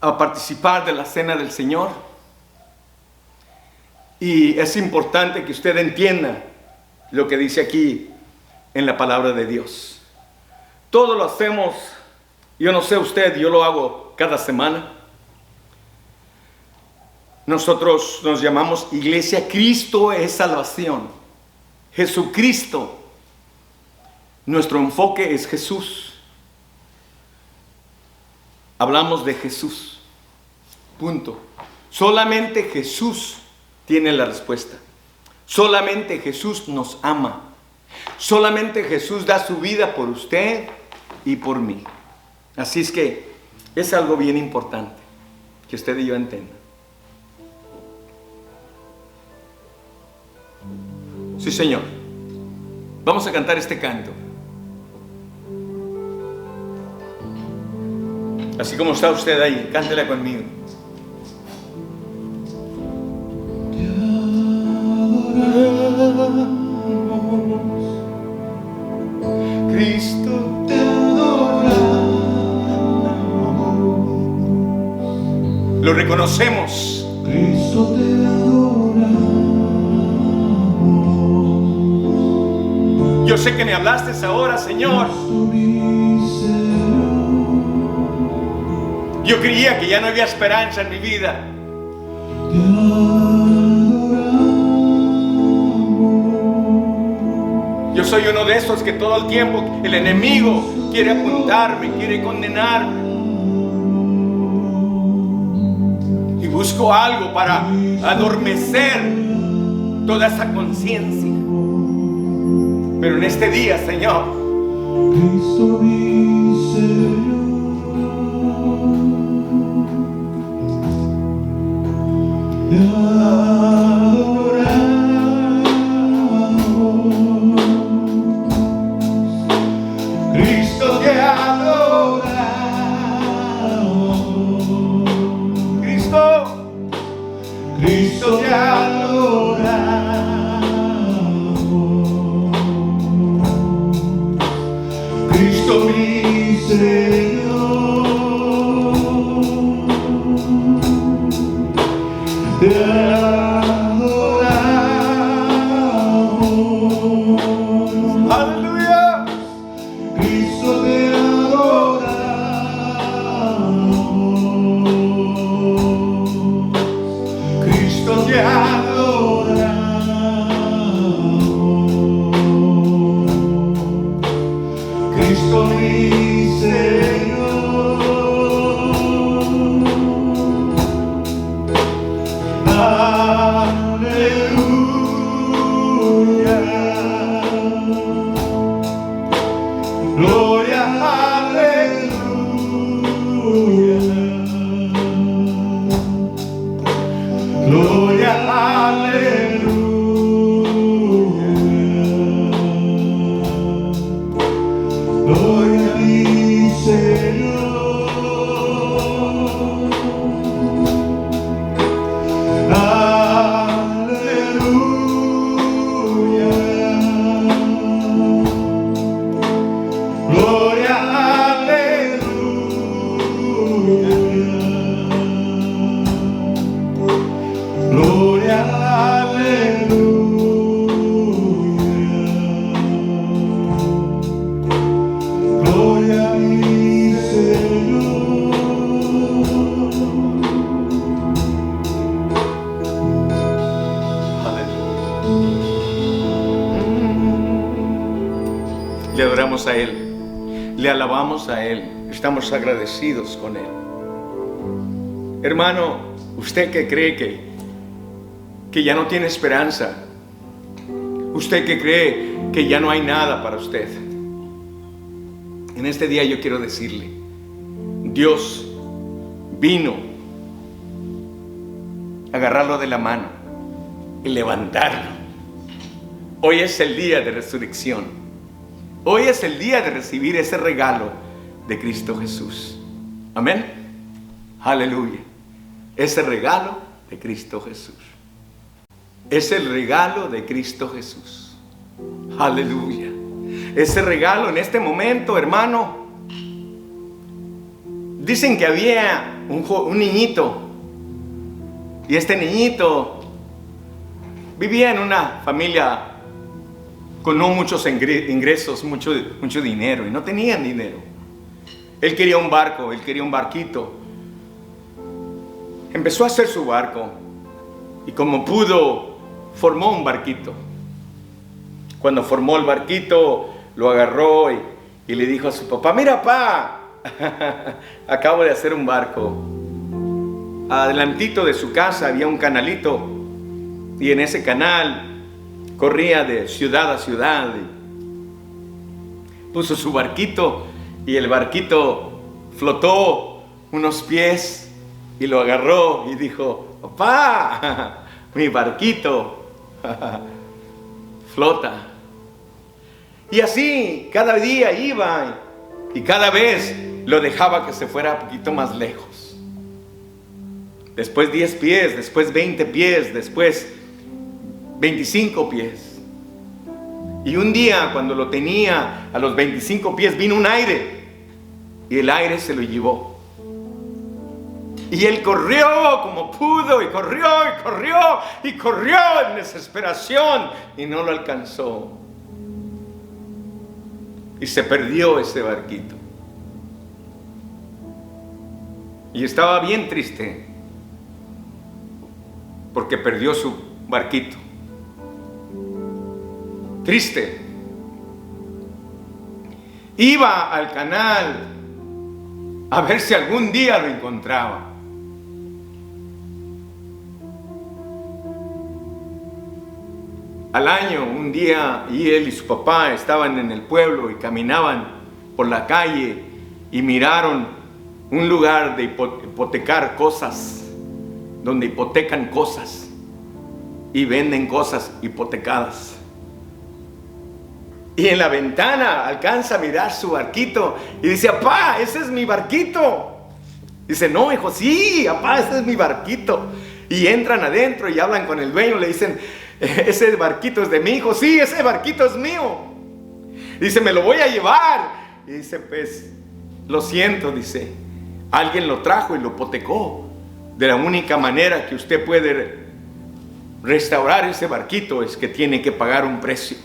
participar de la cena del Señor. Y es importante que usted entienda lo que dice aquí en la palabra de Dios. Todo lo hacemos, yo no sé usted, yo lo hago cada semana. Nosotros nos llamamos Iglesia Cristo es Salvación. Jesucristo. Nuestro enfoque es Jesús. Hablamos de Jesús. Punto. Solamente Jesús tiene la respuesta. Solamente Jesús nos ama. Solamente Jesús da su vida por usted y por mí. Así es que es algo bien importante que usted y yo entiendan. Sí, Señor. Vamos a cantar este canto. Así como está usted ahí, cántela conmigo. Te adoramos, Cristo, te adoramos. Lo reconocemos. Cristo, te adoramos. Yo sé que me hablaste ahora, Señor. Yo creía que ya no había esperanza en mi vida. Yo soy uno de esos que todo el tiempo el enemigo quiere apuntarme, quiere condenarme. Y busco algo para adormecer toda esa conciencia. Pero en este día, Señor, Cristo dice te adoramos, Cristo te adoramos, Cristo te adoramos, Le adoramos a Él, le alabamos a Él, estamos agradecidos con Él. Hermano, usted que cree que ya no tiene esperanza, usted que cree que ya no hay nada para usted, en este día yo quiero decirle, Dios vino a agarrarlo de la mano y levantarlo. Hoy es el día de resurrección. Hoy es el día de recibir ese regalo de Cristo Jesús. Amén. Aleluya. Ese regalo de Cristo Jesús. Es el regalo de Cristo Jesús. Aleluya. Ese regalo en este momento, hermano. Dicen que había un niñito. Y este niñito vivía en una familia con no muchos ingresos, mucho dinero. Y no tenían dinero. Él quería un barco, él quería un barquito. Empezó a hacer su barco. Y como pudo, formó un barquito. Cuando formó el barquito, lo agarró y le dijo a su papá: mira, papá, acabo de hacer un barco. Adelantito de su casa había un canalito. Y en ese canal corría de ciudad a ciudad. Puso su barquito y el barquito flotó unos pies y lo agarró y dijo: papá, mi barquito flota. Y así cada día iba y cada vez lo dejaba que se fuera un poquito más lejos. Después 10 pies, después 20 pies, después 25 pies. Y un día, cuando lo tenía a los 25 pies, vino un aire y el aire se lo llevó. Y él corrió como pudo y corrió y corrió y corrió en desesperación y no lo alcanzó. Y se perdió ese barquito. Y estaba bien triste porque perdió su barquito. Triste. Iba al canal a ver si algún día lo encontraba. Al año, un día, y él y su papá estaban en el pueblo y caminaban por la calle y miraron un lugar de hipotecar cosas, donde hipotecan cosas y venden cosas hipotecadas. Y en la ventana alcanza a mirar su barquito y dice: papá, ese es mi barquito. Dice: no, hijo, sí, papá, ese es mi barquito. Y entran adentro y hablan con el dueño, le dicen: ese barquito es de mi hijo. Sí, ese barquito es mío. Dice: me lo voy a llevar. Y dice: pues, lo siento, dice, alguien lo trajo y lo hipotecó. De la única manera que usted puede restaurar ese barquito es que tiene que pagar un precio.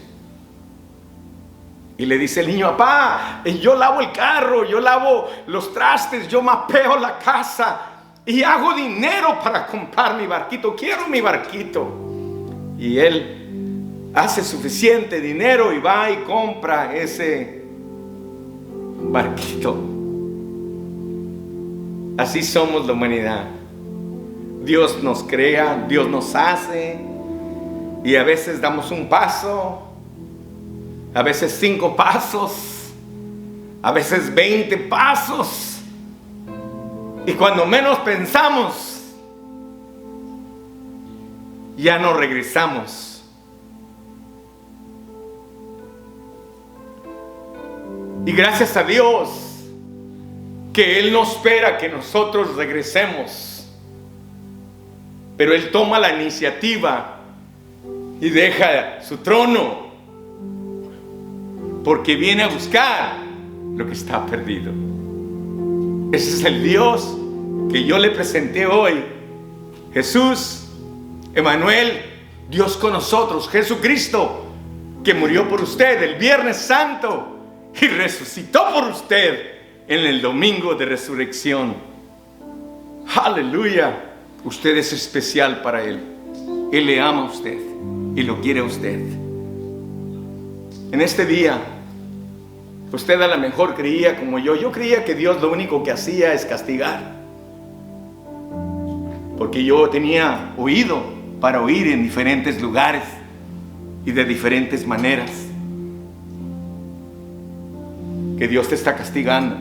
Y le dice el niño: papá, yo lavo el carro, yo lavo los trastes, yo mapeo la casa y hago dinero para comprar mi barquito. Quiero mi barquito. Y él hace suficiente dinero y va y compra ese barquito. Así somos la humanidad. Dios nos crea, Dios nos hace, y a veces damos un paso, a veces 5 pasos, a veces 20 pasos, y cuando menos pensamos, ya no regresamos. Y gracias a Dios que Él no espera que nosotros regresemos, pero Él toma la iniciativa y deja su trono, porque viene a buscar lo que está perdido. Ese es el Dios que yo le presenté hoy. Jesús, Emmanuel, Dios con nosotros, Jesucristo, que murió por usted el Viernes Santo y resucitó por usted en el domingo de resurrección. Aleluya. Usted es especial para Él. Él le ama a usted y lo quiere a usted. En este día Usted a lo mejor creía como yo creía que Dios lo único que hacía es castigar. Porque yo tenía oído para oír en diferentes lugares y de diferentes maneras que Dios te está castigando.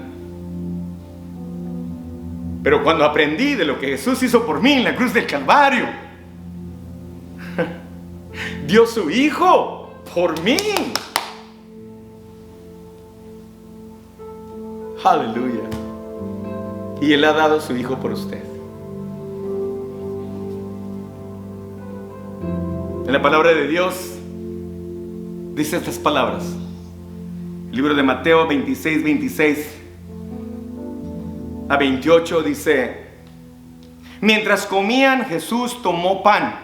Pero cuando aprendí de lo que Jesús hizo por mí en la cruz del Calvario, dio su Hijo por mí. Aleluya. Y Él ha dado su Hijo por usted. En la palabra de Dios dice estas palabras. El libro de Mateo 26, 26 a 28 dice: mientras comían, Jesús tomó pan,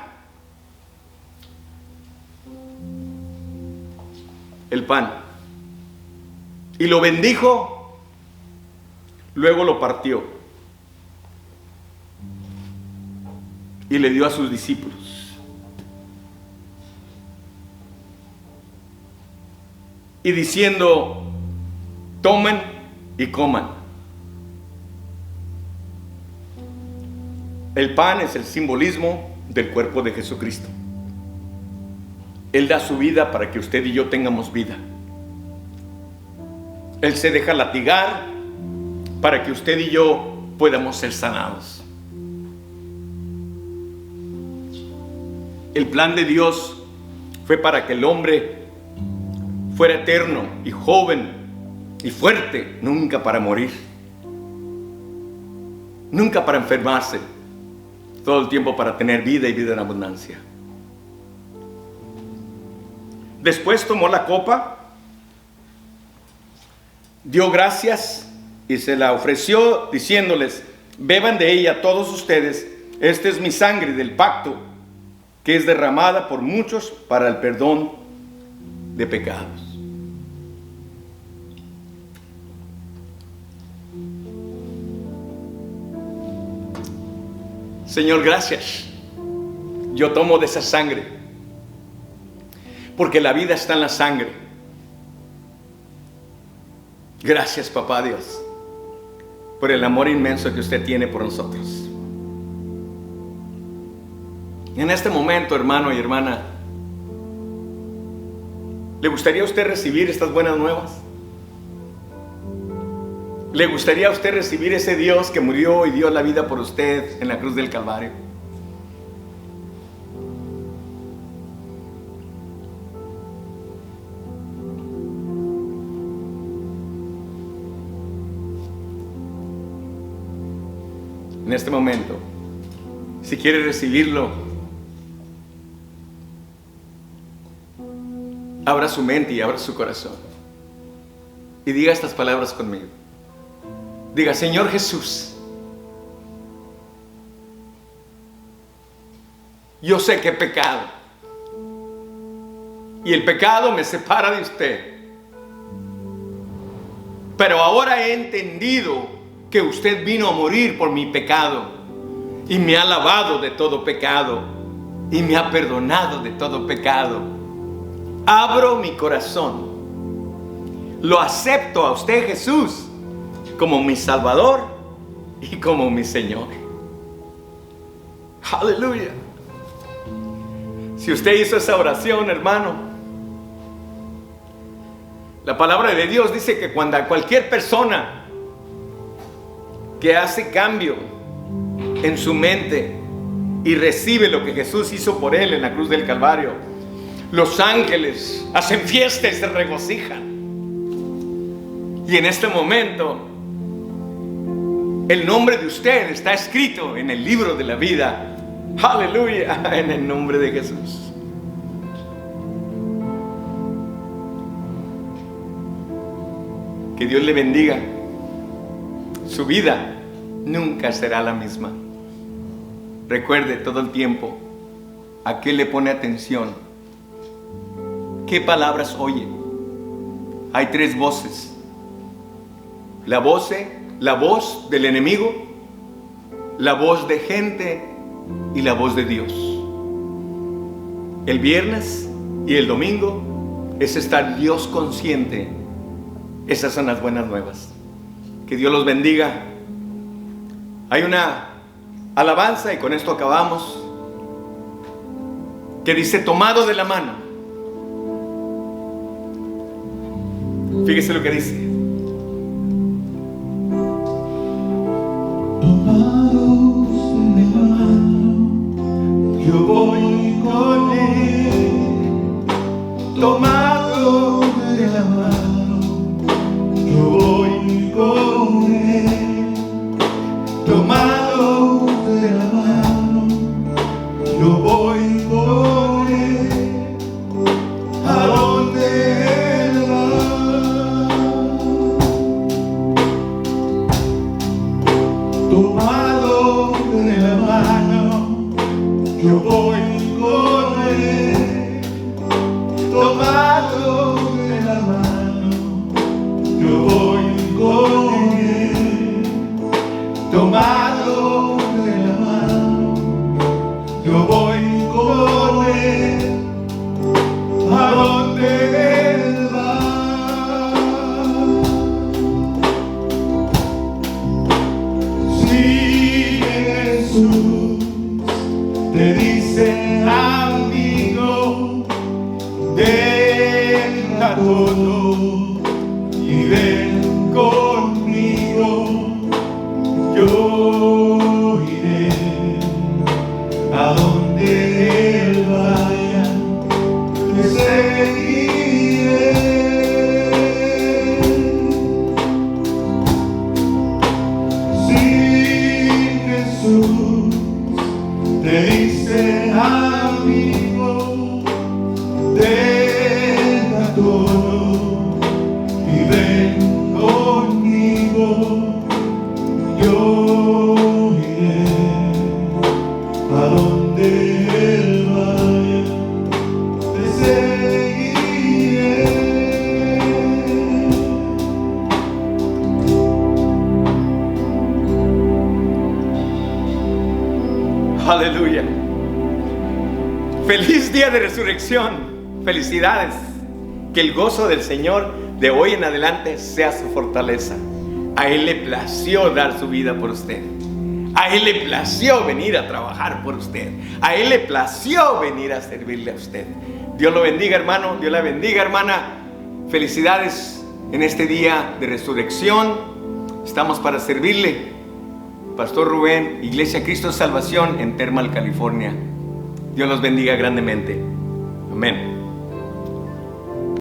el pan, y lo bendijo, luego lo partió y le dio a sus discípulos. Y diciendo: tomen y coman. El pan es el simbolismo del cuerpo de Jesucristo. Él da su vida para que usted y yo tengamos vida. Él se deja latigar para que usted y yo podamos ser sanados. El plan de Dios fue para que el hombre fuera eterno y joven y fuerte, nunca para morir, nunca para enfermarse, todo el tiempo para tener vida y vida en abundancia. Después tomó la copa, dio gracias y se la ofreció diciéndoles: beban de ella todos ustedes, esta es mi sangre del pacto, que es derramada por muchos para el perdón de pecados. Señor, gracias. Yo tomo de esa sangre, porque la vida está en la sangre. Gracias, Papá Dios, por el amor inmenso que usted tiene por nosotros. En este momento, hermano y hermana, ¿le gustaría a usted recibir estas buenas nuevas? ¿Le gustaría a usted recibir ese Dios que murió y dio la vida por usted en la cruz del Calvario? En este momento, si quiere recibirlo, abra su mente y abra su corazón y diga estas palabras conmigo. Diga: Señor Jesús, yo sé que he pecado y el pecado me separa de usted, pero ahora he entendido que usted vino a morir por mi pecado y me ha lavado de todo pecado y me ha perdonado de todo pecado. Abro mi corazón, lo acepto a usted, Jesús, como mi Salvador y como mi Señor. Aleluya. Si usted hizo esa oración, hermano, la palabra de Dios dice que cuando cualquier persona que hace cambio en su mente y recibe lo que Jesús hizo por él en la cruz del Calvario, los ángeles hacen fiesta y se regocijan. Y en este momento el nombre de usted está escrito en el libro de la vida. Aleluya, en el nombre de Jesús. Que Dios le bendiga. Su vida nunca será la misma. Recuerde todo el tiempo a qué le pone atención, qué palabras oye. Hay tres voces: la voz del enemigo, la voz de gente y la voz de Dios. El viernes y el domingo es estar Dios consciente Esas son las buenas nuevas. Que Dios los bendiga. Hay una alabanza, y con esto acabamos, que dice: tomado de la mano. Fíjese lo que dice: tomados de la mano, yo voy con él. Tomado de la mano, yo voy con él. Tomado de la mano, yo voy con él. A donde él va. Tomado de la mano, yo voy con él. Tomado de la mano, yo voy con él. Tomado de la mano, yo voy con él. A donde él va. Si Jesús te dice, amigo, deja todo y ven conmigo, yo iré a donde él vaya, te seguiré. Si Jesús te dice, amigo, deja todo y ven conmigo, yo iré a donde él vaya, te seguiré. aleluya. Feliz día de resurrección. Felicidades. Que el gozo del Señor de hoy en adelante sea su fortaleza. A Él le plació dar su vida por usted. A Él le plació venir a trabajar por usted. A Él le plació venir a servirle a usted. Dios lo bendiga, hermano. Dios la bendiga, hermana. Felicidades en este día de resurrección. Estamos para servirle. Pastor Rubén, Iglesia Cristo Salvación en Thermal, California. Dios los bendiga grandemente. Amén.